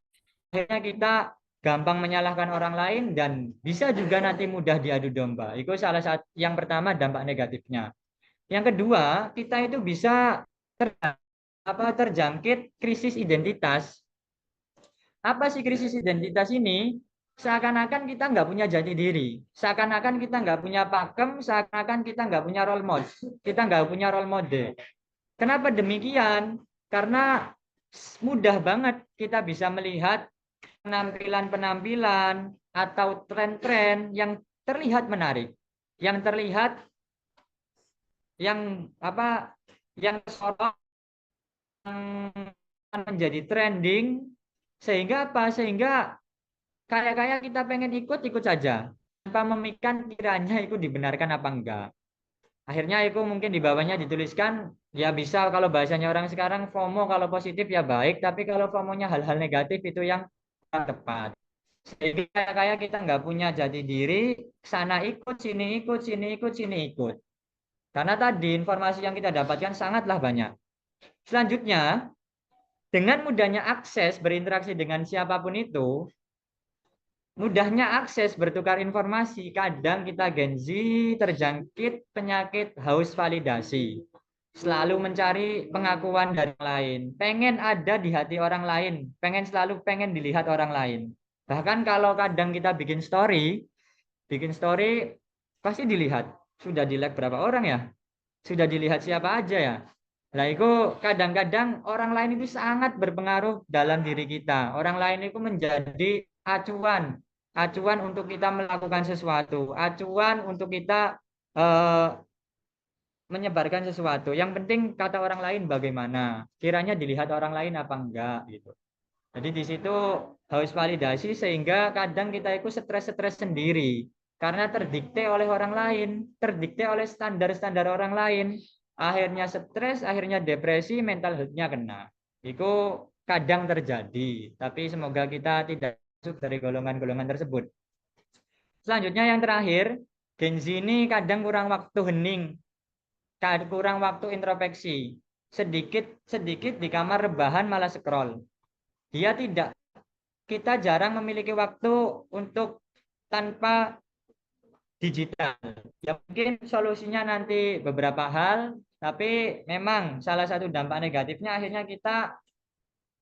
akhirnya kita gampang menyalahkan orang lain dan bisa juga nanti mudah diadu domba. Itu salah satu yang pertama dampak negatifnya. Yang kedua, kita itu bisa terjangkit krisis identitas. Apa sih krisis identitas ini? Seakan-akan kita nggak punya jati diri, seakan-akan kita nggak punya pakem, seakan-akan kita nggak punya role model, kita nggak punya role model. Kenapa demikian? Karena mudah banget kita bisa melihat penampilan-penampilan atau tren-tren yang terlihat menarik, yang terlihat yang apa, yang sorot, yang menjadi trending, sehingga apa? Sehingga kayak kita pengen ikut saja tanpa memikirkan kiranya itu dibenarkan apa enggak. Akhirnya itu mungkin di bawahnya dituliskan, ya bisa kalau bahasanya orang sekarang FOMO kalau positif ya baik, tapi kalau FOMO-nya hal-hal negatif itu yang kurang tepat. Jadi kayak kita nggak punya jati diri, sana ikut, sini ikut, sini ikut, sini ikut. Karena tadi informasi yang kita dapatkan sangatlah banyak. Selanjutnya, dengan mudahnya akses berinteraksi dengan siapapun itu, mudahnya akses bertukar informasi, kadang kita Gen Z terjangkit penyakit haus validasi. Selalu mencari pengakuan dari orang lain, pengen ada di hati orang lain, pengen dilihat orang lain. Bahkan kalau kadang kita bikin story pasti dilihat. Sudah di like berapa orang ya? Sudah dilihat siapa aja ya? Nah, itu kadang-kadang orang lain itu sangat berpengaruh dalam diri kita. Orang lain itu menjadi acuan untuk kita melakukan sesuatu, acuan untuk kita eh, menyebarkan sesuatu. Yang penting kata orang lain bagaimana, kiranya dilihat orang lain apa enggak gitu. Jadi di situ harus validasi sehingga kadang kita itu stres-stres sendiri karena terdikte oleh orang lain, terdikte oleh standar-standar orang lain. Akhirnya stres, akhirnya depresi, mental health-nya kena. Itu kadang terjadi, tapi semoga kita tidak masuk dari golongan-golongan tersebut. Selanjutnya yang terakhir, Gen Z ini kadang kurang waktu hening, kurang waktu introspeksi. Sedikit di kamar rebahan malah scroll. Dia tidak Kita jarang memiliki waktu untuk tanpa digital. Ya mungkin solusinya nanti beberapa hal, tapi memang salah satu dampak negatifnya akhirnya kita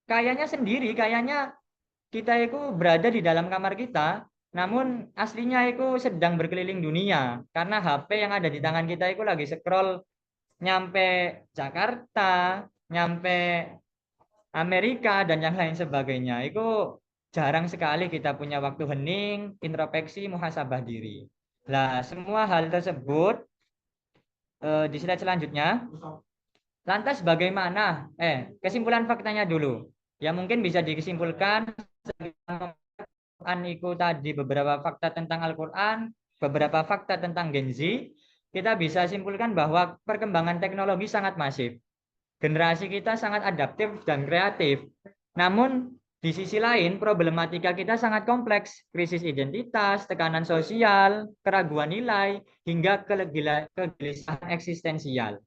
kayaknya sendiri, kayaknya kita itu berada di dalam kamar kita, namun aslinya itu sedang berkeliling dunia karena HP yang ada di tangan kita itu lagi scroll nyampe Jakarta, nyampe Amerika dan yang lain sebagainya. Itu jarang sekali kita punya waktu hening, introspeksi, muhasabah diri. Nah, semua hal tersebut di slide selanjutnya. Lantas bagaimana? Kesimpulan faktanya dulu. Ya mungkin bisa disimpulkan Al-Quran itu tadi beberapa fakta tentang Al-Quran, beberapa fakta tentang Gen Z. Kita bisa simpulkan bahwa perkembangan teknologi sangat masif. Generasi kita sangat adaptif dan kreatif. Namun di sisi lain problematika kita sangat kompleks, krisis identitas, tekanan sosial, keraguan nilai, hingga kegelisahan eksistensial.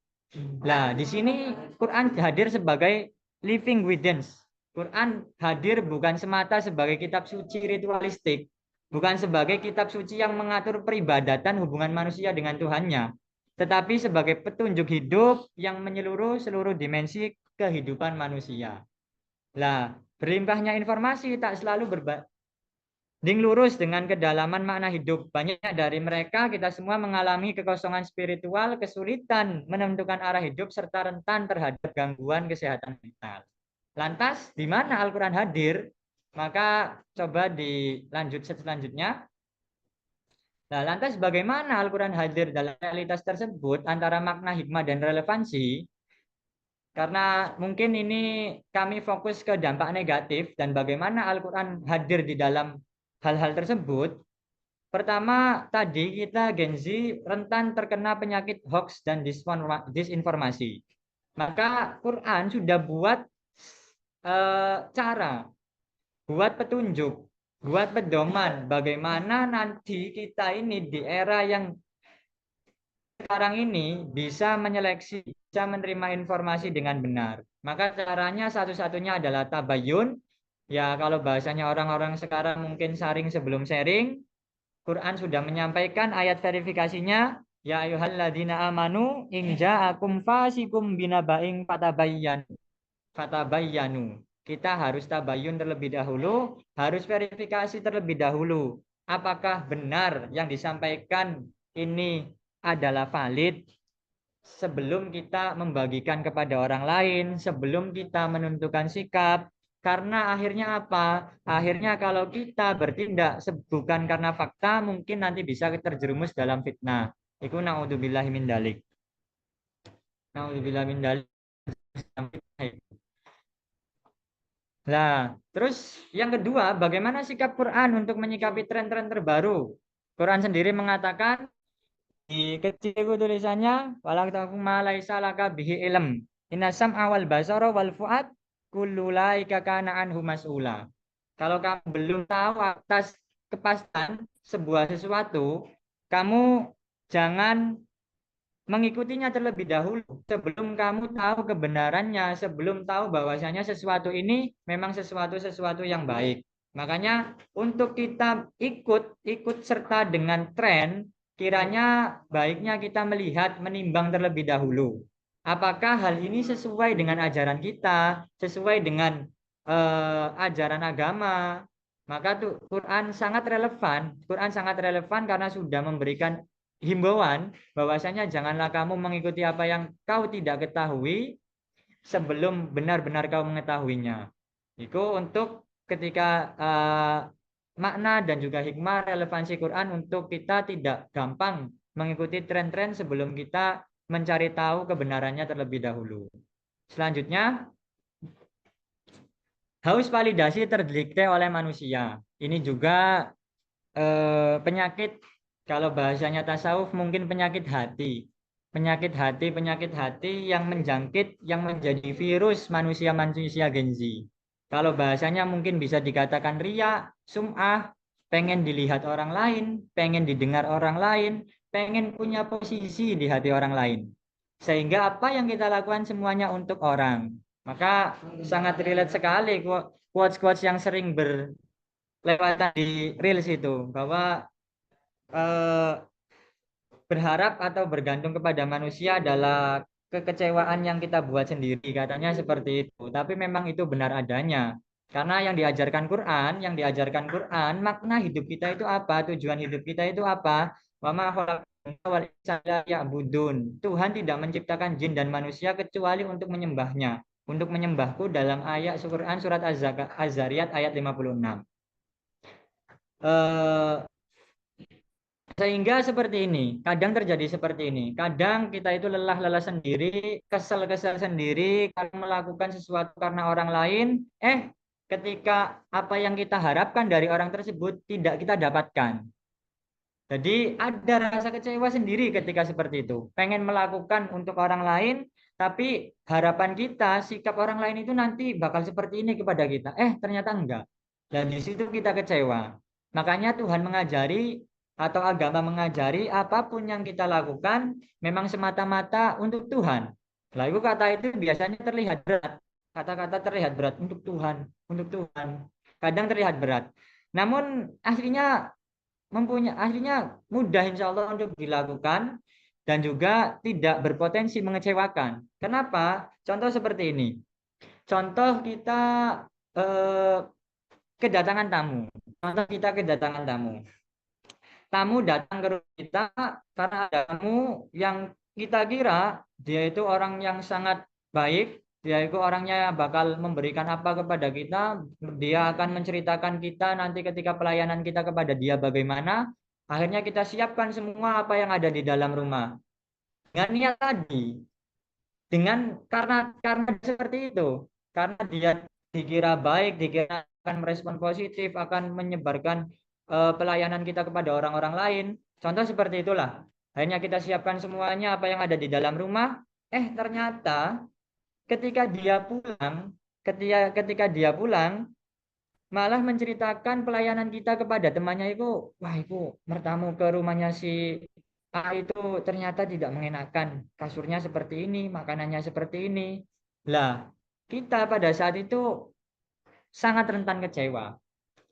Nah, di sini Quran hadir sebagai living witness. Quran hadir bukan semata sebagai kitab suci ritualistik, bukan sebagai kitab suci yang mengatur peribadatan hubungan manusia dengan Tuhannya, tetapi sebagai petunjuk hidup yang menyeluruh seluruh dimensi kehidupan manusia. Nah, berlimpahnya informasi tak selalu berbanding lurus dengan kedalaman makna hidup. Banyak dari mereka kita semua mengalami kekosongan spiritual, kesulitan menentukan arah hidup, serta rentan terhadap gangguan kesehatan mental. Lantas, di mana Al-Quran hadir? Maka coba dilanjut selanjutnya. Nah, lantas bagaimana Al-Quran hadir dalam realitas tersebut antara makna, hikmah, dan relevansi? Karena mungkin ini kami fokus ke dampak negatif dan bagaimana Al-Quran hadir di dalam hal-hal tersebut. Pertama, tadi kita Gen Z rentan terkena penyakit hoax dan disinformasi. Maka Quran sudah buat cara, buat petunjuk, buat pedoman bagaimana nanti kita ini di era yang sekarang ini bisa menyeleksi, bisa menerima informasi dengan benar. Maka caranya satu-satunya adalah tabayun. Ya kalau bahasanya orang-orang sekarang mungkin saring sebelum sharing. Quran sudah menyampaikan ayat verifikasinya. Ya ayyuhalladzina amanu in ja'akum fasikum binaba'in fatabayyanu. Kita harus tabayun terlebih dahulu, harus verifikasi terlebih dahulu. Apakah benar yang disampaikan ini adalah valid sebelum kita membagikan kepada orang lain, sebelum kita menentukan sikap. Karena akhirnya apa? Akhirnya kalau kita bertindak bukan karena fakta, mungkin nanti bisa terjerumus dalam fitnah. Iku naudzubillahi min dalik. Naudzubillahi min dalik. Nah, terus yang kedua, bagaimana sikap Quran untuk menyikapi tren-tren terbaru? Quran sendiri mengatakan kecil itu tulisannya wala taqfu ma laisa laka bihi ilm. Inna sam'a wal basara wal fuad kullu laika kana anhu mas'ula. Kalau kamu belum tahu atas kepastian sebuah sesuatu, kamu jangan mengikutinya terlebih dahulu sebelum kamu tahu kebenarannya, sebelum tahu bahwasanya sesuatu ini memang sesuatu yang baik. Makanya untuk kita ikut serta dengan tren, kiranya baiknya kita melihat, menimbang terlebih dahulu. Apakah hal ini sesuai dengan ajaran kita, sesuai dengan ajaran agama? Maka tuh Quran sangat relevan. Quran sangat relevan karena sudah memberikan himbauan bahwasanya janganlah kamu mengikuti apa yang kau tidak ketahui sebelum benar-benar kau mengetahuinya. Itu untuk ketika makna dan juga hikmah relevansi Quran untuk kita tidak gampang mengikuti tren-tren sebelum kita mencari tahu kebenarannya terlebih dahulu. Selanjutnya, haus validasi terdikte oleh manusia. Ini juga penyakit, kalau bahasanya tasawuf mungkin penyakit hati. Penyakit hati yang menjangkit, yang menjadi virus manusia-manusia Gen Z. Kalau bahasanya mungkin bisa dikatakan riya, sum'ah, pengen dilihat orang lain, pengen didengar orang lain, pengen punya posisi di hati orang lain. Sehingga apa yang kita lakukan semuanya untuk orang. Maka sangat relate sekali quotes-quotes yang sering berlewatan di reels itu, bahwa eh, berharap atau bergantung kepada manusia adalah kekecewaan yang kita buat sendiri, katanya seperti itu. Tapi memang itu benar adanya. Karena yang diajarkan Quran, makna hidup kita itu apa, tujuan hidup kita itu apa? Wa ma khalaqna wal insana ya'budun. Tuhan tidak menciptakan jin dan manusia kecuali untuk menyembahnya, untuk menyembahku dalam ayat Quran surat Az-Zariyat ayat 56. Sehingga seperti ini, kadang terjadi seperti ini. Kadang kita itu lelah-lelah sendiri, kesel-kesel sendiri karena melakukan sesuatu karena orang lain. Ketika apa yang kita harapkan dari orang tersebut tidak kita dapatkan. Jadi ada rasa kecewa sendiri ketika seperti itu. Pengen melakukan untuk orang lain, tapi harapan kita, sikap orang lain itu nanti bakal seperti ini kepada kita. Ternyata enggak. Dan di situ kita kecewa. Makanya Tuhan mengajari atau agama mengajari apapun yang kita lakukan memang semata-mata untuk Tuhan. Lalu kata itu biasanya terlihat berat. Kata-kata terlihat berat untuk Tuhan, untuk Tuhan. Kadang terlihat berat. Namun akhirnya mudah insya Allah untuk dilakukan dan juga tidak berpotensi mengecewakan. Kenapa? Contoh seperti ini. Contoh kita kedatangan tamu. Contoh kita kedatangan tamu. Tamu datang ke rumah kita karena ada tamu yang kita kira dia itu orang yang sangat baik, dia itu orangnya bakal memberikan apa kepada kita, dia akan menceritakan kita nanti ketika pelayanan kita kepada dia bagaimana. Akhirnya kita siapkan semua apa yang ada di dalam rumah. Dengan niat tadi, karena seperti itu, karena dia dikira baik, dikira akan merespon positif, akan menyebarkan pelayanan kita kepada orang-orang lain. Contoh seperti itulah. Akhirnya kita siapkan semuanya apa yang ada di dalam rumah. Ternyata ketika dia pulang malah menceritakan pelayanan kita kepada temannya itu, wah itu bertamu ke rumahnya si A itu ternyata tidak mengenakan, kasurnya seperti ini, makanannya seperti ini. Lah, kita pada saat itu sangat rentan kecewa.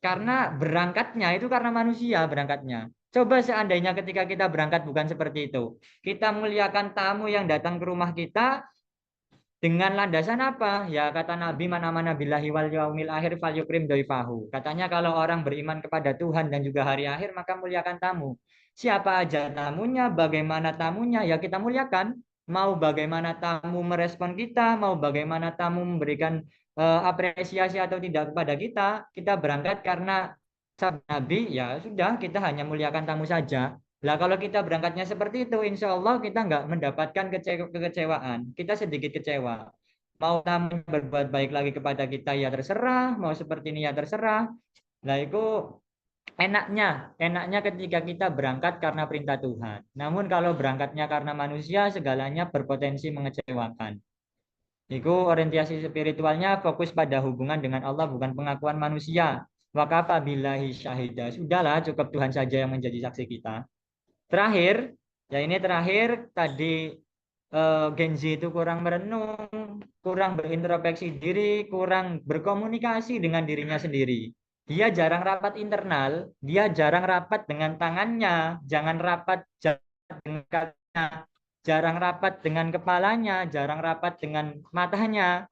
Karena berangkatnya itu karena manusia berangkatnya. Coba seandainya ketika kita berangkat bukan seperti itu. Kita muliakan tamu yang datang ke rumah kita dengan landasan apa? Ya kata Nabi, mana-mana billahi wal yaumil akhir fal yukrim doifahu. Katanya kalau orang beriman kepada Tuhan dan juga hari akhir maka muliakan tamu. Siapa aja tamunya, bagaimana tamunya, ya kita muliakan. Mau bagaimana tamu merespon kita, mau bagaimana tamu memberikan apresiasi atau tidak kepada kita berangkat karena sabda Nabi, ya sudah kita hanya muliakan tamu saja. Lah kalau kita berangkatnya seperti itu, insya Allah kita nggak mendapatkan kekecewaan. Kita sedikit kecewa. Mau tamu berbuat baik lagi kepada kita ya terserah, mau seperti ini ya terserah. Nah itu enaknya ketika kita berangkat karena perintah Tuhan. Namun kalau berangkatnya karena manusia, segalanya berpotensi mengecewakan. Itu orientasi spiritualnya fokus pada hubungan dengan Allah, bukan pengakuan manusia. Wa kafa billahi syahida. Sudahlah, cukup Tuhan saja yang menjadi saksi kita. Terakhir, ya ini terakhir tadi Gen Z itu kurang merenung, kurang berintrospeksi diri, kurang berkomunikasi dengan dirinya sendiri. Dia jarang rapat internal, dia jarang rapat dengan tangannya, jangan rapat dengan kakinya, jarang rapat dengan kepalanya, jarang rapat dengan matanya.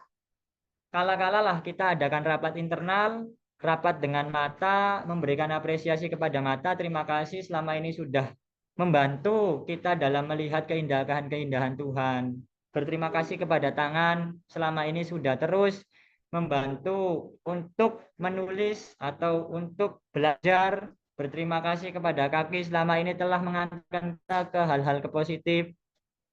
Kala-kala lah kita adakan rapat internal, rapat dengan mata, memberikan apresiasi kepada mata, terima kasih selama ini sudah membantu kita dalam melihat keindahan-keindahan Tuhan. Berterima kasih kepada tangan, selama ini sudah terus membantu untuk menulis atau untuk belajar. Berterima kasih kepada kaki, selama ini telah mengantarkan kita ke hal-hal positif.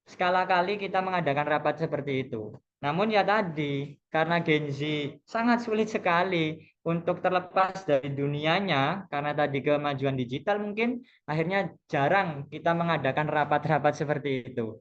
Skala kali kita mengadakan rapat seperti itu. Namun ya tadi, karena Gen Z sangat sulit sekali untuk terlepas dari dunianya, karena tadi kemajuan digital mungkin, akhirnya jarang kita mengadakan rapat-rapat seperti itu.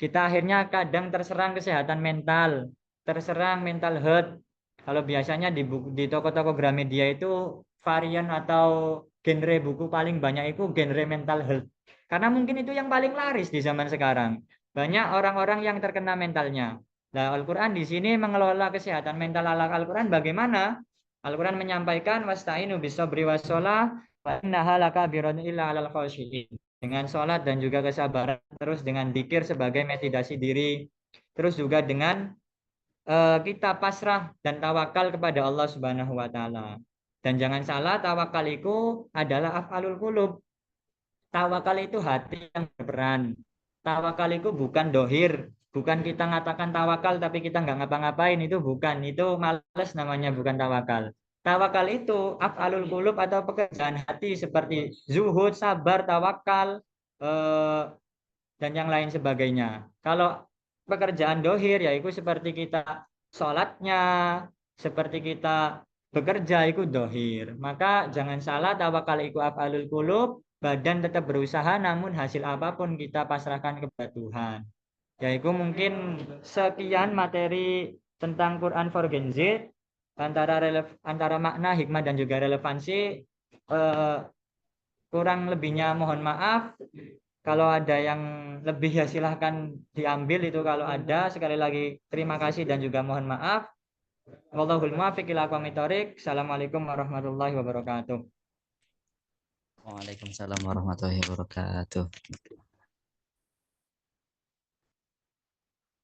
Kita akhirnya kadang terserang kesehatan mental, terserang mental health. Kalau biasanya di toko-toko Gramedia itu varian atau genre buku paling banyak itu genre mental health. Karena mungkin itu yang paling laris di zaman sekarang. Banyak orang-orang yang terkena mentalnya. Nah, Al-Quran di sini mengelola kesehatan mental ala Al-Quran bagaimana? Al-Quran menyampaikan wasta'inu bisabri wassalah wa innaha lakabiratun illa 'alal khashiyin. Dengan sholat dan juga kesabaran, terus dengan dzikir sebagai meditasi diri, terus juga dengan kita pasrah dan tawakal kepada Allah Subhanahu wa taala. Dan jangan salah, tawakal itu adalah af'alul qulub. Tawakal itu hati yang berperan. Tawakal itu bukan dohir, bukan kita ngatakan tawakal tapi kita nggak ngapa-ngapain, itu bukan, itu males namanya, bukan tawakal. Tawakal itu af'alul qulub atau pekerjaan hati seperti zuhud, sabar, tawakal, dan yang lain sebagainya. Kalau pekerjaan dohir yaitu seperti kita sholatnya, seperti kita bekerja itu dohir. Maka jangan salah, tawakal itu af'alul qulub, badan tetap berusaha namun hasil apapun kita pasrahkan kepada Tuhan. Yaitu mungkin sekian materi tentang Quran for Gen Z, antara makna, hikmah dan juga relevansi. Kurang lebihnya mohon maaf. Kalau ada yang lebih ya silahkan diambil itu kalau ada. Sekali lagi terima kasih dan juga mohon maaf. Wallahul muwaffiq ila aqwamit thoriq. Assalamualaikum warahmatullahi wabarakatuh. Waalaikumsalam warahmatullahi wabarakatuh.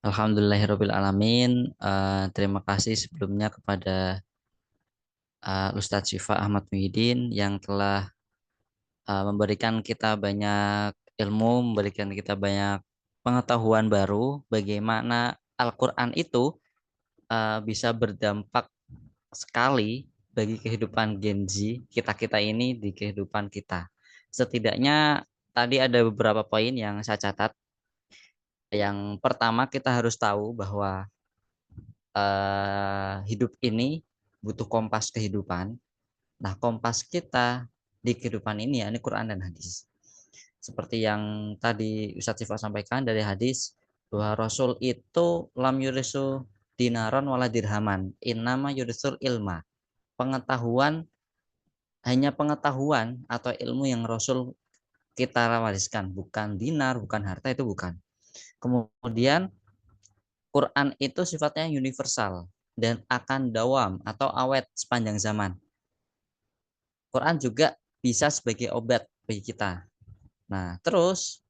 Alhamdulillahirabbil alamin. Terima kasih sebelumnya kepada Ustadz Syifa Ahmad Muhyiddin yang telah memberikan kita banyak ilmu, memberikan kita banyak pengetahuan baru bagaimana Al-Quran itu bisa berdampak sekali bagi kehidupan Gen Z kita ini di kehidupan kita. Setidaknya tadi ada beberapa poin yang saya catat. Yang pertama, kita harus tahu bahwa hidup ini butuh kompas kehidupan. Nah, kompas kita di kehidupan ini ya, ini Quran dan hadis. Seperti yang tadi Ustadz Syifa sampaikan dari hadis, bahwa Rasul itu lam yurisu dinaron wala dirhaman, innama yurisul ilma. Pengetahuan, hanya pengetahuan atau ilmu yang Rasul kita wariskan, bukan dinar, bukan harta, itu bukan. Kemudian Quran itu sifatnya universal dan akan dawam atau awet sepanjang zaman. Quran juga bisa sebagai obat bagi kita. Nah, terus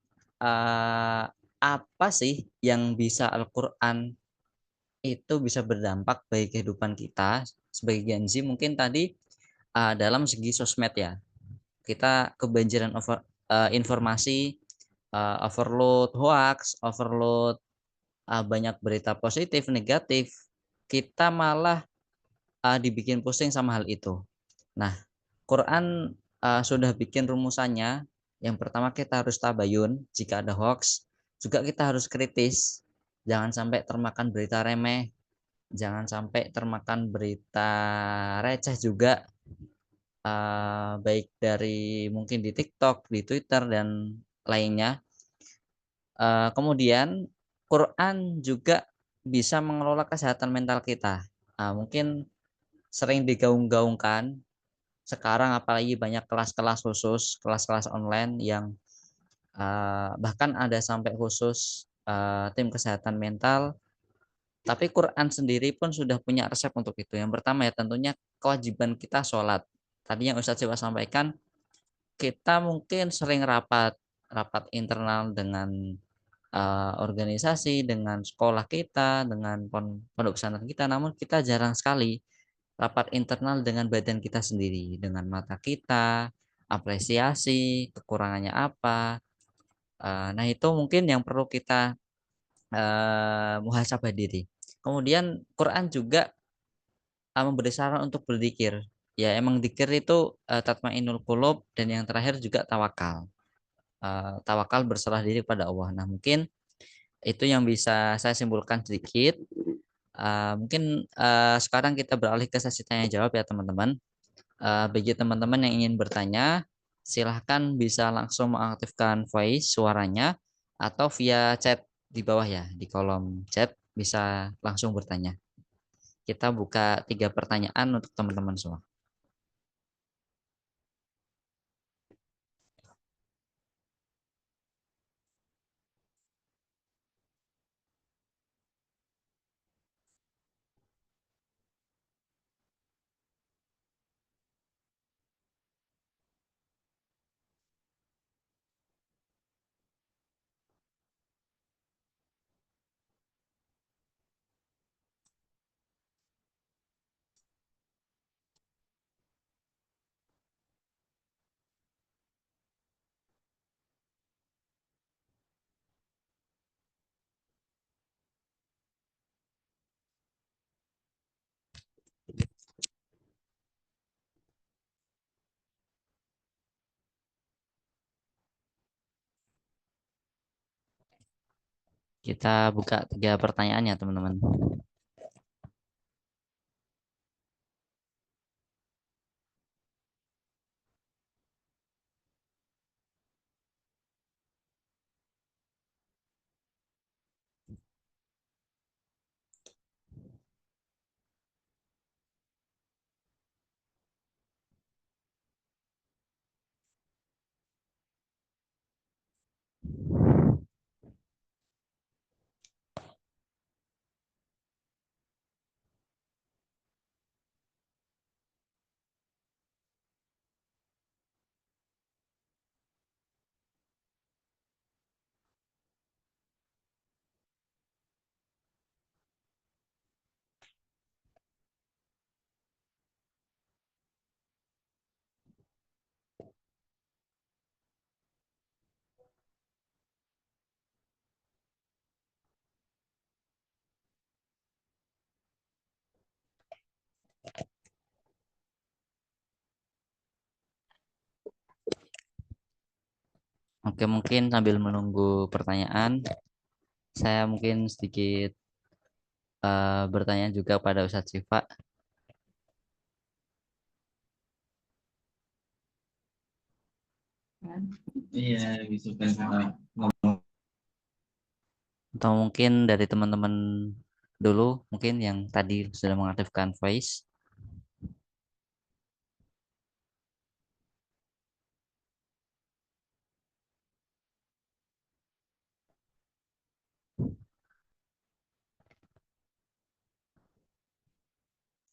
apa sih yang bisa Al-Quran itu bisa berdampak bagi kehidupan kita sebagai Gen Z? Mungkin tadi dalam segi sosmed ya, kita kebanjiran informasi, overload hoax, overload banyak berita positif, negatif, kita malah dibikin pusing sama hal itu. Nah, Quran sudah bikin rumusannya. Yang pertama, kita harus tabayun jika ada hoax. Juga kita harus kritis. Jangan sampai termakan berita remeh. Jangan sampai termakan berita receh juga. baik dari mungkin di TikTok, di Twitter dan lainnya. Kemudian Quran juga bisa mengelola kesehatan mental kita. Mungkin sering digaung-gaungkan sekarang, apalagi banyak kelas-kelas khusus, kelas-kelas online yang bahkan ada sampai khusus tim kesehatan mental. Tapi Quran sendiri pun sudah punya resep untuk itu. Yang pertama ya tentunya kewajiban kita sholat. Tadi yang Ustadz Siwa sampaikan, kita mungkin sering rapat rapat internal dengan organisasi, dengan sekolah kita, dengan pondok pesantren kita, namun kita jarang sekali rapat internal dengan badan kita sendiri, dengan mata kita, apresiasi, kekurangannya apa. Nah, itu mungkin yang perlu kita muhasabah diri. Kemudian Quran juga memberi saran untuk berzikir. Ya, emang zikir itu tatmainul qulub, dan yang terakhir juga tawakal. Tawakal berserah diri pada Allah. Nah, mungkin itu yang bisa saya simpulkan sedikit. Mungkin sekarang kita beralih ke sesi tanya jawab ya teman-teman. Bagi teman-teman yang ingin bertanya, silahkan bisa langsung mengaktifkan voice suaranya atau via chat di bawah ya, di kolom chat bisa langsung bertanya. Kita buka 3 pertanyaan untuk teman-teman semua. Kita buka 3 pertanyaan ya teman-teman. Oke, mungkin sambil menunggu pertanyaan, saya mungkin sedikit bertanya juga pada Ustadz Sifa. Iya, gitu kan. Atau mungkin dari teman-teman dulu, mungkin yang tadi sudah mengaktifkan voice.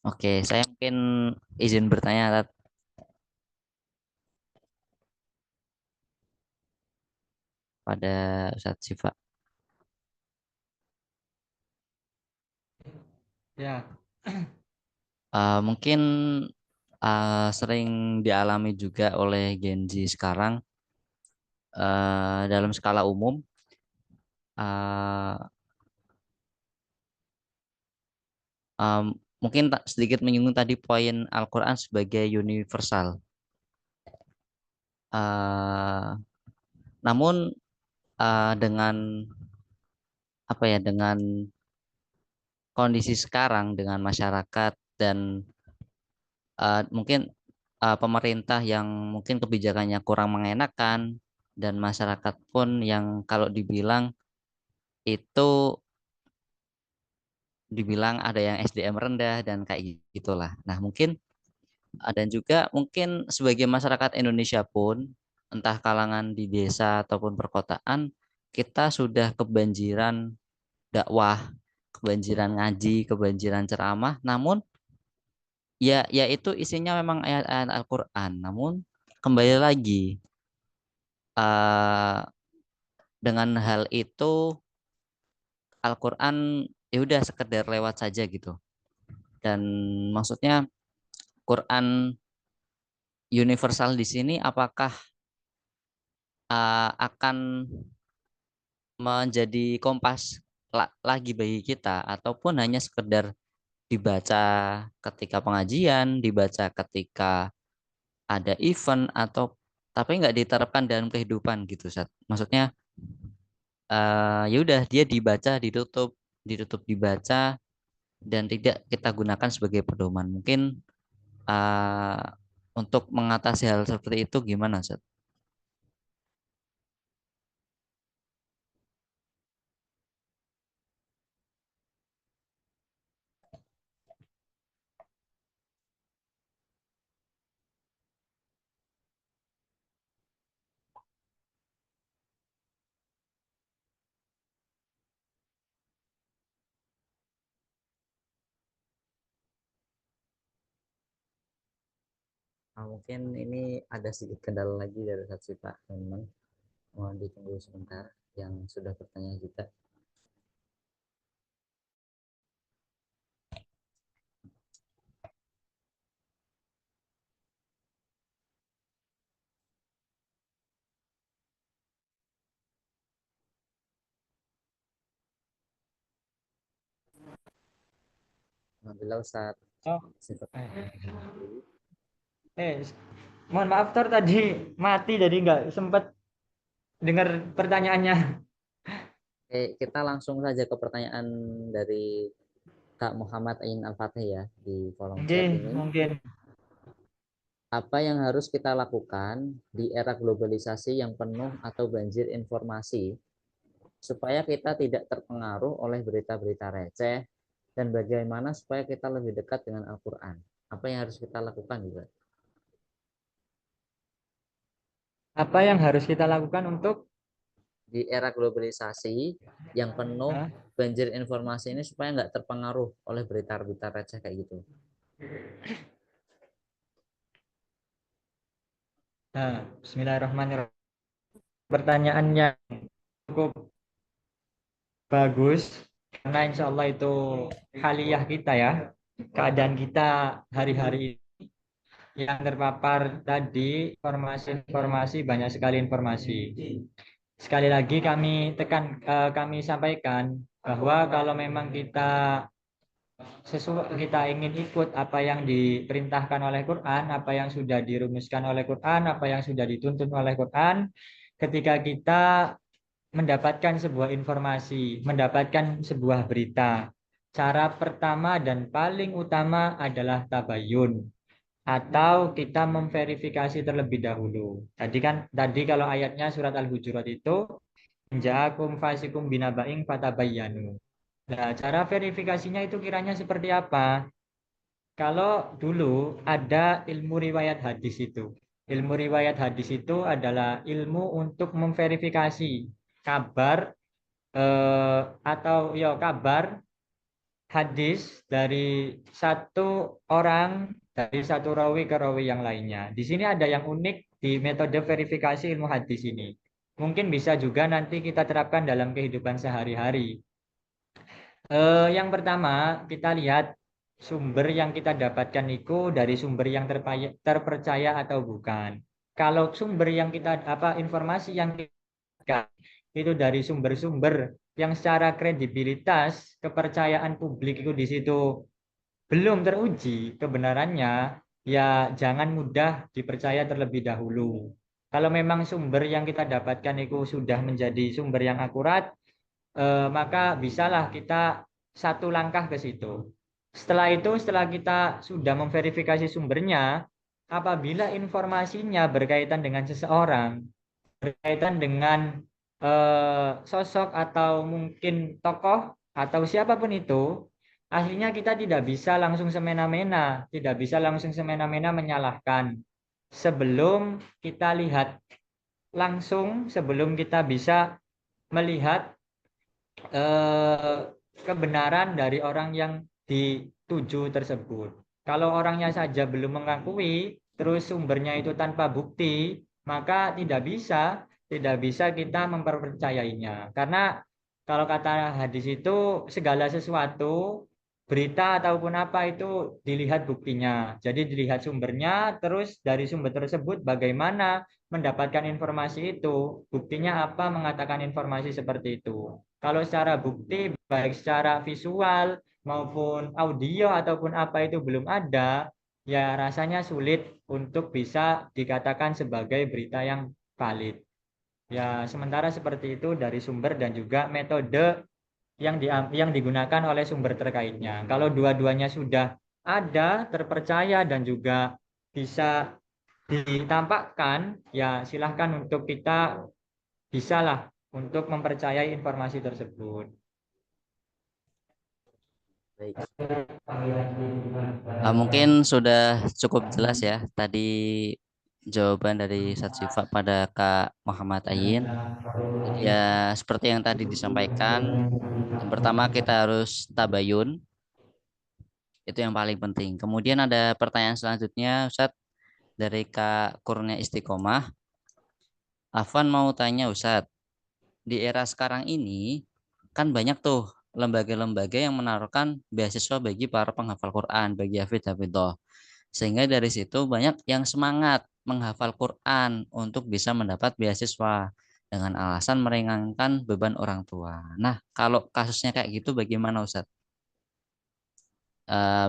Oke, saya mungkin izin bertanya pada Ustadz Sifa. Ya, Mungkin sering dialami juga oleh Gen Z sekarang dalam skala umum. uh, Mungkin sedikit menyinggung tadi poin Al-Quran sebagai universal. Uh, Namun dengan apa ya, dengan kondisi sekarang dengan masyarakat dan mungkin pemerintah yang mungkin kebijakannya kurang mengenakan, dan masyarakat pun yang kalau itu dibilang ada yang SDM rendah dan kayak gitulah. Nah, mungkin dan juga mungkin sebagai masyarakat Indonesia pun, entah kalangan di desa ataupun perkotaan, kita sudah kebanjiran dakwah, kebanjiran ngaji, kebanjiran ceramah, namun ya itu isinya memang ayat-ayat Al-Qur'an. Namun kembali lagi, eh, dengan hal itu Al-Qur'an ya udah sekedar lewat saja gitu. Dan maksudnya Quran universal di sini apakah akan menjadi kompas lagi bagi kita, ataupun hanya sekedar dibaca ketika pengajian, dibaca ketika ada event, atau tapi nggak diterapkan dalam kehidupan gitu, Sat. Maksudnya ya udah dia dibaca, ditutup dibaca, dan tidak kita gunakan sebagai pedoman. Mungkin eh, untuk mengatasi hal seperti itu gimana, Sat? Mungkin ini ada sedikit kendala lagi dari saksi Pak, teman. Mohon ditunggu sebentar yang sudah bertanya juga. Alhamdulillah Ustaz. Oh, mohon maaf Tor, tadi mati jadi nggak sempat dengar pertanyaannya. Kita langsung saja ke pertanyaan dari Kak Muhammad Ain Al-Fatih ya di kolom Oke, chat ini. mungkin. Apa yang harus kita lakukan di era globalisasi yang penuh atau banjir informasi supaya kita tidak terpengaruh oleh berita-berita receh, dan bagaimana supaya kita lebih dekat dengan Al-Quran? Apa yang harus kita lakukan juga Apa yang harus kita lakukan untuk di era globalisasi yang penuh Hah? banjir informasi ini supaya nggak terpengaruh oleh berita-berita receh kayak gitu? Nah, Bismillahirrahmanirrahim. Pertanyaan yang cukup bagus karena insya Allah itu haliyah kita ya, keadaan kita hari-hari ini yang terpapar tadi, informasi banyak sekali informasi. Sekali lagi kami sampaikan bahwa kalau memang kita ingin ikut apa yang diperintahkan oleh Quran, apa yang sudah dirumuskan oleh Quran, apa yang sudah dituntun oleh Quran, ketika kita mendapatkan sebuah informasi, mendapatkan sebuah berita, cara pertama dan paling utama adalah tabayun, atau kita memverifikasi terlebih dahulu. Tadi kalau ayatnya surat Al-Hujurat itu ja'akum fasikum binaba'ing fatabayyanu. Nah, cara verifikasinya itu kiranya seperti apa? Kalau dulu ada ilmu riwayat hadis itu. Ilmu riwayat hadis itu adalah ilmu untuk memverifikasi kabar atau ya kabar hadis dari satu orang, dari satu rawi ke rawi yang lainnya. Di sini ada yang unik di metode verifikasi ilmu hadis ini. Mungkin bisa juga nanti kita terapkan dalam kehidupan sehari-hari. Yang pertama, kita lihat sumber yang kita dapatkan itu dari sumber yang terpercaya atau bukan. Kalau sumber yang informasi yang kita itu dari sumber-sumber yang secara kredibilitas, kepercayaan publik itu di situ belum teruji kebenarannya, ya jangan mudah dipercaya terlebih dahulu. Kalau memang sumber yang kita dapatkan itu sudah menjadi sumber yang akurat, maka bisalah kita satu langkah ke situ. Setelah itu, setelah kita sudah memverifikasi sumbernya, apabila informasinya berkaitan dengan seseorang, berkaitan dengan sosok atau mungkin tokoh atau siapapun itu, akhirnya kita tidak bisa langsung semena-mena, tidak bisa langsung semena-mena menyalahkan. Sebelum kita lihat langsung, sebelum kita bisa melihat kebenaran dari orang yang dituju tersebut. Kalau orangnya saja belum mengakui, terus sumbernya itu tanpa bukti, maka tidak bisa kita mempercayainya. Karena kalau kata hadis itu segala sesuatu, berita ataupun apa itu dilihat buktinya. Jadi dilihat sumbernya, terus dari sumber tersebut bagaimana mendapatkan informasi itu, buktinya apa mengatakan informasi seperti itu. Kalau secara bukti, baik secara visual maupun audio ataupun apa itu belum ada, ya rasanya sulit untuk bisa dikatakan sebagai berita yang valid. Ya, sementara seperti itu dari sumber dan juga metode yang digunakan oleh sumber terkaitnya. Kalau dua-duanya sudah ada, terpercaya dan juga bisa ditampakkan, ya silahkan untuk kita bisalah untuk mempercayai informasi tersebut. Baik. Mungkin sudah cukup jelas ya tadi jawaban dari Ustadz Syifa pada Kak Muhammad Ayin. Ya seperti yang tadi disampaikan, yang pertama kita harus tabayun, itu yang paling penting. Kemudian ada pertanyaan selanjutnya Ustadz dari Kak Kurnia Istiqomah. Afwan mau tanya Ustadz, di era sekarang ini kan banyak tuh lembaga-lembaga yang menaruhkan beasiswa bagi para penghafal Quran, bagi hafidz-hafidzoh. Sehingga dari situ banyak yang semangat menghafal Quran untuk bisa mendapat beasiswa dengan alasan meringankan beban orang tua. Nah, kalau kasusnya kayak gitu bagaimana Ustadz?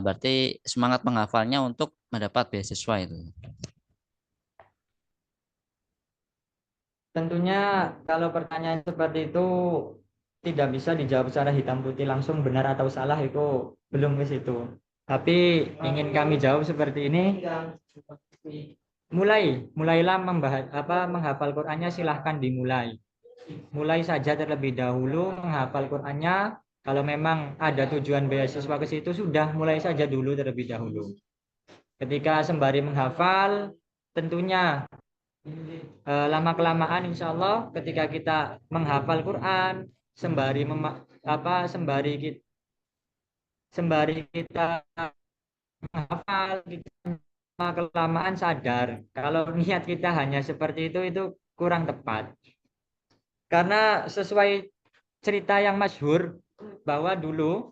Berarti semangat menghafalnya untuk mendapat beasiswa itu. Tentunya kalau pertanyaan seperti itu tidak bisa dijawab secara hitam putih langsung benar atau salah itu belum ke situ. Tapi ingin kami jawab seperti ini. Mulailah menghafal Qur'annya, silahkan dimulai. Mulai saja terlebih dahulu menghafal Qur'annya. Kalau memang ada tujuan beasiswa ke situ, sudah mulai saja dulu terlebih dahulu. Ketika sembari menghafal, tentunya lama kelamaan insya Allah ketika kita menghafal Quran sembari kita menghafal, kita lama kelamaan sadar kalau niat kita hanya seperti itu kurang tepat. Karena sesuai cerita yang masyhur bahwa dulu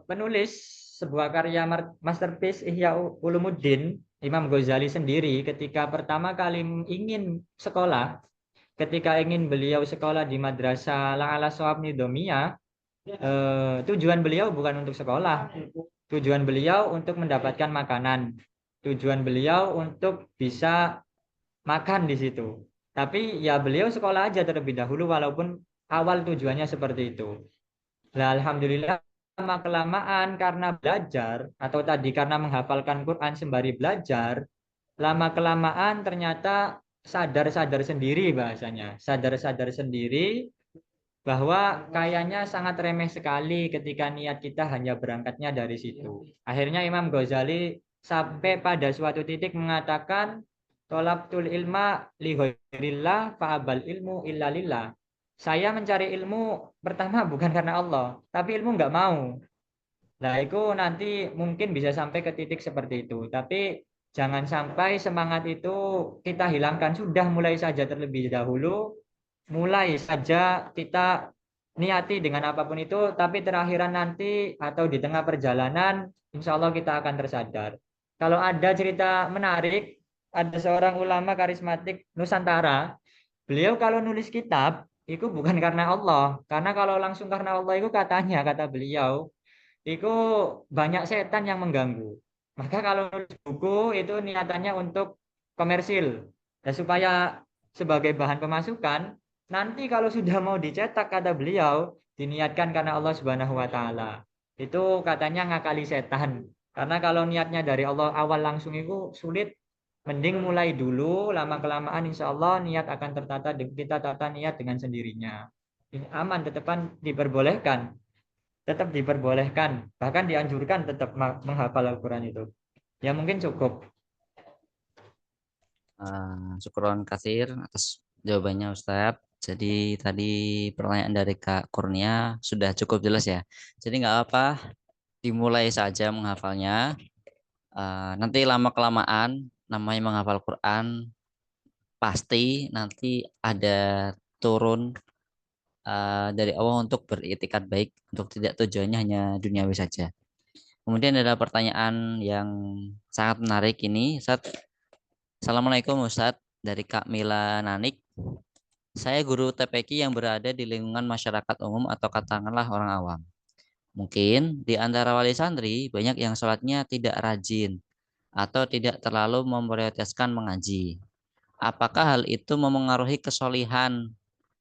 penulis sebuah karya masterpiece Ihya Ulumuddin, Imam Ghazali sendiri ketika pertama kali ingin sekolah, ketika ingin beliau sekolah di Madrasah La'ala Shawab Nidomiyah, tujuan beliau bukan untuk sekolah, tujuan beliau untuk mendapatkan makanan, tujuan beliau untuk bisa makan di situ. Tapi ya beliau sekolah aja terlebih dahulu walaupun awal tujuannya seperti itu. Nah, alhamdulillah lama kelamaan karena belajar atau tadi karena menghafalkan Quran sembari belajar, lama kelamaan ternyata sadar-sadar sendiri bahasanya. Sadar-sadar sendiri bahwa kayaknya sangat remeh sekali ketika niat kita hanya berangkatnya dari situ. Akhirnya Imam Ghazali sampai pada suatu titik mengatakan tolabtul ilma li ghairillah fa'abal ilmu illa lillah. Saya mencari ilmu pertama bukan karena Allah, tapi ilmu nggak mau. Nah, itu nanti mungkin bisa sampai ke titik seperti itu. Tapi jangan sampai semangat itu kita hilangkan. Sudah mulai saja terlebih dahulu. Mulai saja kita niati dengan apapun itu. Tapi terakhiran nanti atau di tengah perjalanan, insya Allah kita akan tersadar. Kalau ada cerita menarik, ada seorang ulama karismatik Nusantara. Beliau kalau nulis kitab, itu bukan karena Allah. Karena kalau langsung karena Allah itu katanya, kata beliau, itu banyak setan yang mengganggu. Maka kalau nulis buku itu niatannya untuk komersil. Dan supaya sebagai bahan pemasukan, nanti kalau sudah mau dicetak kata beliau, diniatkan karena Allah Subhanahu wa taala. Itu katanya ngakali setan. Karena kalau niatnya dari Allah awal langsung itu sulit, mending mulai dulu, lama-kelamaan insya Allah niat akan tertata, kita tata niat dengan sendirinya. Ini aman, tetap diperbolehkan, bahkan dianjurkan tetap menghafal Al-Quran itu. Ya mungkin cukup. Syukron katsir atas jawabannya Ustadz. Jadi tadi pertanyaan dari Kak Kurnia sudah cukup jelas ya. Jadi nggak apa, dimulai saja menghafalnya. Nanti lama-kelamaan namanya menghafal Quran pasti nanti ada turun dari Allah untuk beriktikad baik, untuk tidak tujuannya hanya duniawi saja. Kemudian ada pertanyaan yang sangat menarik ini, Ustadz. Assalamualaikum Ustadz, dari Kak Mila Nanik. Saya guru TPQ yang berada di lingkungan masyarakat umum atau katakanlah orang awam. Mungkin di antara wali santri banyak yang sholatnya tidak rajin atau tidak terlalu memprioritaskan mengaji. Apakah hal itu memengaruhi kesolihan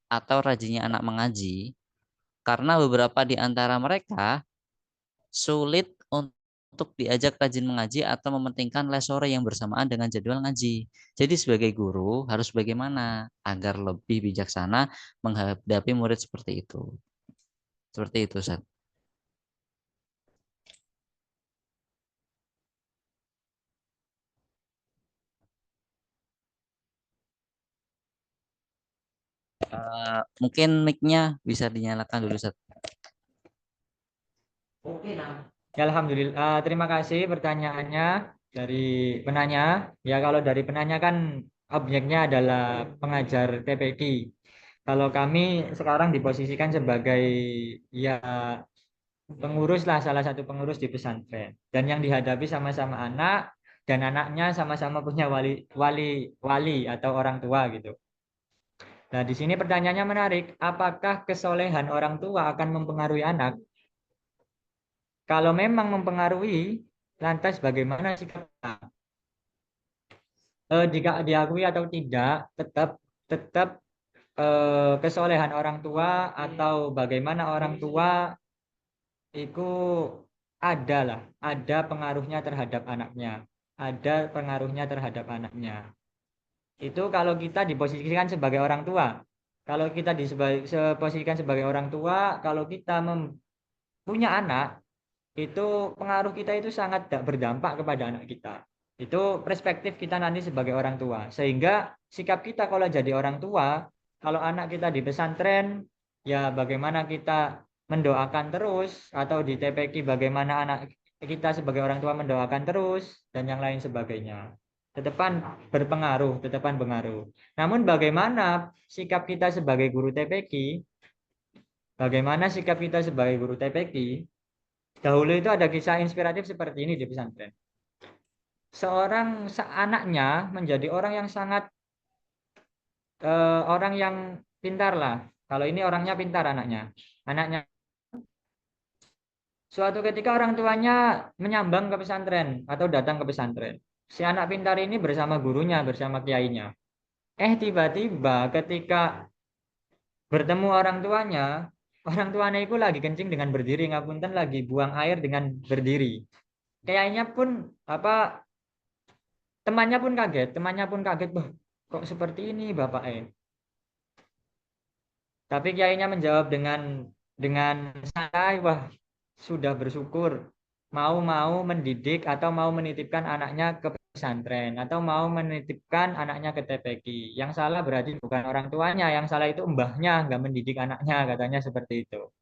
atau rajinnya anak mengaji? Karena beberapa di antara mereka sulit untuk diajak rajin mengaji atau mementingkan les sore yang bersamaan dengan jadwal ngaji. Jadi sebagai guru harus bagaimana agar lebih bijaksana menghadapi murid seperti itu. Seperti itu, Ustaz. Mungkin mic-nya bisa dinyalakan dulu, Ustaz. Ya, Alhamdulillah. Terima kasih pertanyaannya dari penanya. Ya kalau dari penanya kan objeknya adalah pengajar TPQ. Kalau kami sekarang diposisikan sebagai ya pengurus lah, salah satu pengurus di pesantren. Dan yang dihadapi sama-sama anak dan anaknya sama-sama punya wali atau orang tua gitu. Nah, di sini pertanyaannya menarik. Apakah kesolehan orang tua akan mempengaruhi anak? Kalau memang mempengaruhi, lantas bagaimana sikap kita? Jika diakui atau tidak, tetap kesolehan orang tua atau bagaimana orang tua itu ada pengaruhnya terhadap anaknya, ada pengaruhnya terhadap anaknya. Itu kalau kita diposisikan sebagai orang tua. Kalau kita diposisikan sebagai orang tua, kalau kita punya anak, itu pengaruh kita itu sangat berdampak kepada anak kita. Itu perspektif kita nanti sebagai orang tua. Sehingga sikap kita kalau jadi orang tua, kalau anak kita di pesantren, ya bagaimana kita mendoakan terus, atau di TPQ bagaimana anak kita sebagai orang tua mendoakan terus, dan yang lain sebagainya. Tetapan berpengaruh, tetapan pengaruh. Namun bagaimana sikap kita sebagai guru TPQ, bagaimana sikap kita sebagai guru TPQ, dahulu itu ada kisah inspiratif seperti ini di pesantren. Seorang anaknya menjadi orang yang sangat orang yang pintar lah. Kalau ini orangnya pintar anaknya. Anaknya suatu ketika orang tuanya menyambang ke pesantren atau datang ke pesantren. Si anak pintar ini bersama gurunya, bersama kiainya. Tiba-tiba ketika bertemu orang tuanya itu lagi kencing dengan berdiri, ngapunten lagi buang air dengan berdiri. Kayaknya pun temannya pun kaget, "Wah, kok seperti ini Bapak?" Tapi kiainya menjawab dengan santai, "Wah, sudah bersyukur mau mendidik atau mau menitipkan anaknya ke pesantren atau mau menitipkan anaknya ke TPQ. Yang salah berarti bukan orang tuanya, yang salah itu mbahnya nggak mendidik anaknya," katanya seperti itu.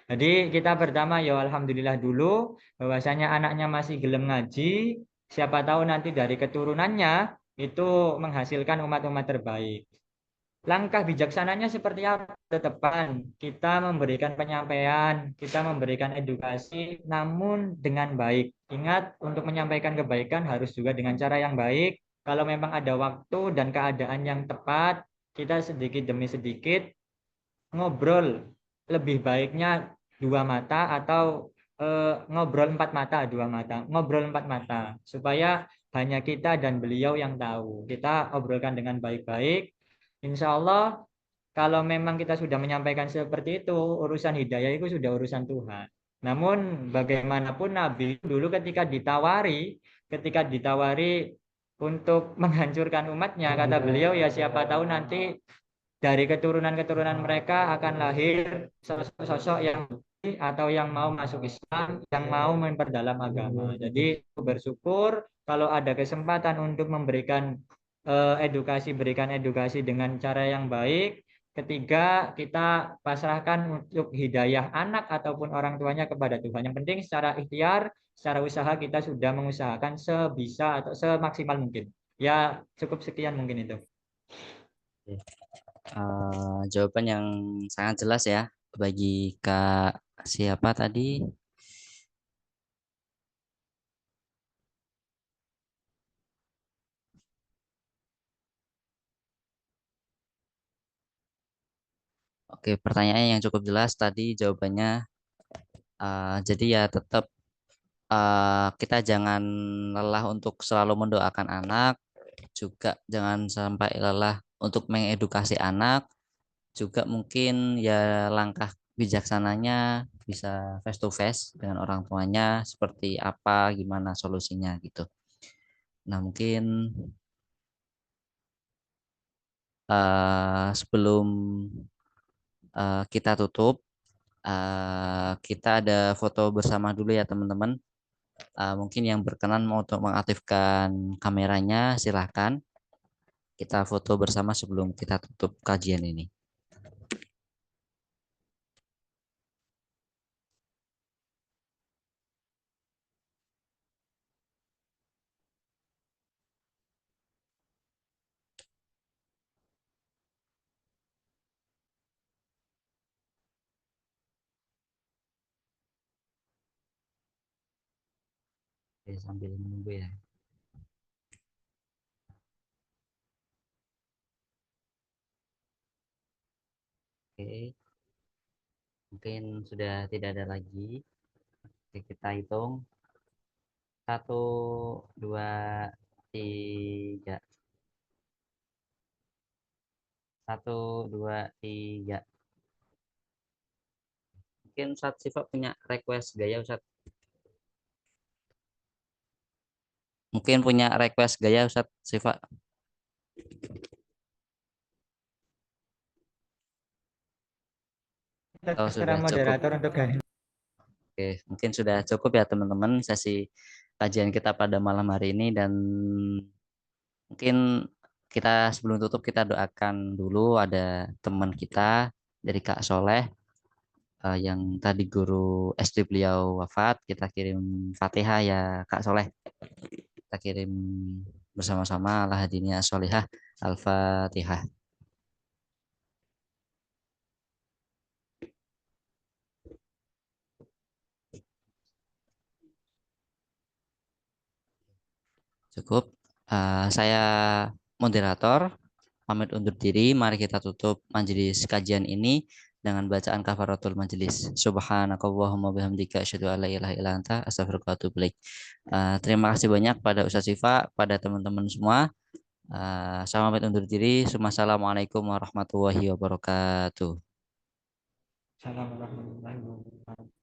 Jadi kita pertama ya alhamdulillah dulu bahwasanya anaknya masih gelem ngaji, siapa tahu nanti dari keturunannya itu menghasilkan umat-umat terbaik. Langkah bijaksananya seperti apa? Tetepan kita memberikan penyampaian, kita memberikan edukasi, namun dengan baik. Ingat, untuk menyampaikan kebaikan harus juga dengan cara yang baik. Kalau memang ada waktu dan keadaan yang tepat, kita sedikit demi sedikit ngobrol. Lebih baiknya dua mata atau ngobrol empat mata, dua mata, ngobrol empat mata, supaya hanya kita dan beliau yang tahu. Kita obrolkan dengan baik-baik. Insya Allah, kalau memang kita sudah menyampaikan seperti itu, urusan hidayah itu sudah urusan Tuhan. Namun bagaimanapun Nabi dulu ketika ditawari untuk menghancurkan umatnya, kata beliau, ya siapa tahu nanti dari keturunan-keturunan mereka akan lahir sosok-sosok yang atau yang mau masuk Islam, yang mau memperdalam agama. Jadi bersyukur kalau ada kesempatan untuk memberikan berikan edukasi dengan cara yang baik. Ketiga, kita pasrahkan untuk hidayah anak ataupun orang tuanya kepada Tuhan. Yang penting secara ikhtiar, secara usaha kita sudah mengusahakan sebisa atau semaksimal mungkin. Ya, cukup sekian mungkin itu. Jawaban yang sangat jelas ya bagi Kak siapa tadi? Oke, pertanyaannya yang cukup jelas tadi jawabannya. Jadi ya tetap kita jangan lelah untuk selalu mendoakan anak, juga jangan sampai lelah untuk mengedukasi anak, juga mungkin ya langkah bijaksananya bisa face to face dengan orang tuanya seperti apa, gimana solusinya gitu. Nah, mungkin sebelum kita tutup, kita ada foto bersama dulu ya teman-teman. Mungkin yang berkenan mau untuk mengaktifkan kameranya, silahkan. Kita foto bersama sebelum kita tutup kajian ini. Oke, sambil menunggu ya. Oke, mungkin sudah tidak ada lagi. Oke, kita hitung. 1, 2, 3. 1, 2, 3. Mungkin Ustadz Siva punya request gaya Ustadz. Mungkin punya request gaya Ustadz Siva. Oh, Terserah sudah cukup. moderator untuk ganti. Oke, mungkin sudah cukup ya teman-teman sesi kajian kita pada malam hari ini dan mungkin kita sebelum tutup kita doakan dulu ada teman kita dari Kak Soleh yang tadi guru SD beliau wafat, kita kirim Fatihah ya Kak Soleh. Kita kirim bersama-sama Allah hadinya solihah Al-Fatihah. Cukup. Saya moderator pamit undur diri. Mari kita tutup majelis kajian ini dengan bacaan kafaratul majelis. Subhanakallahumma bihamdika asyhadu an la ilaha illa anta astaghfiruka wa atubu ilaik. Terima kasih banyak pada Ustaz Sifa, pada teman-teman semua. Saya pamit undur diri. Assalamualaikum warahmatullahi wabarakatuh. Assalamualaikum warahmatullahi wabarakatuh.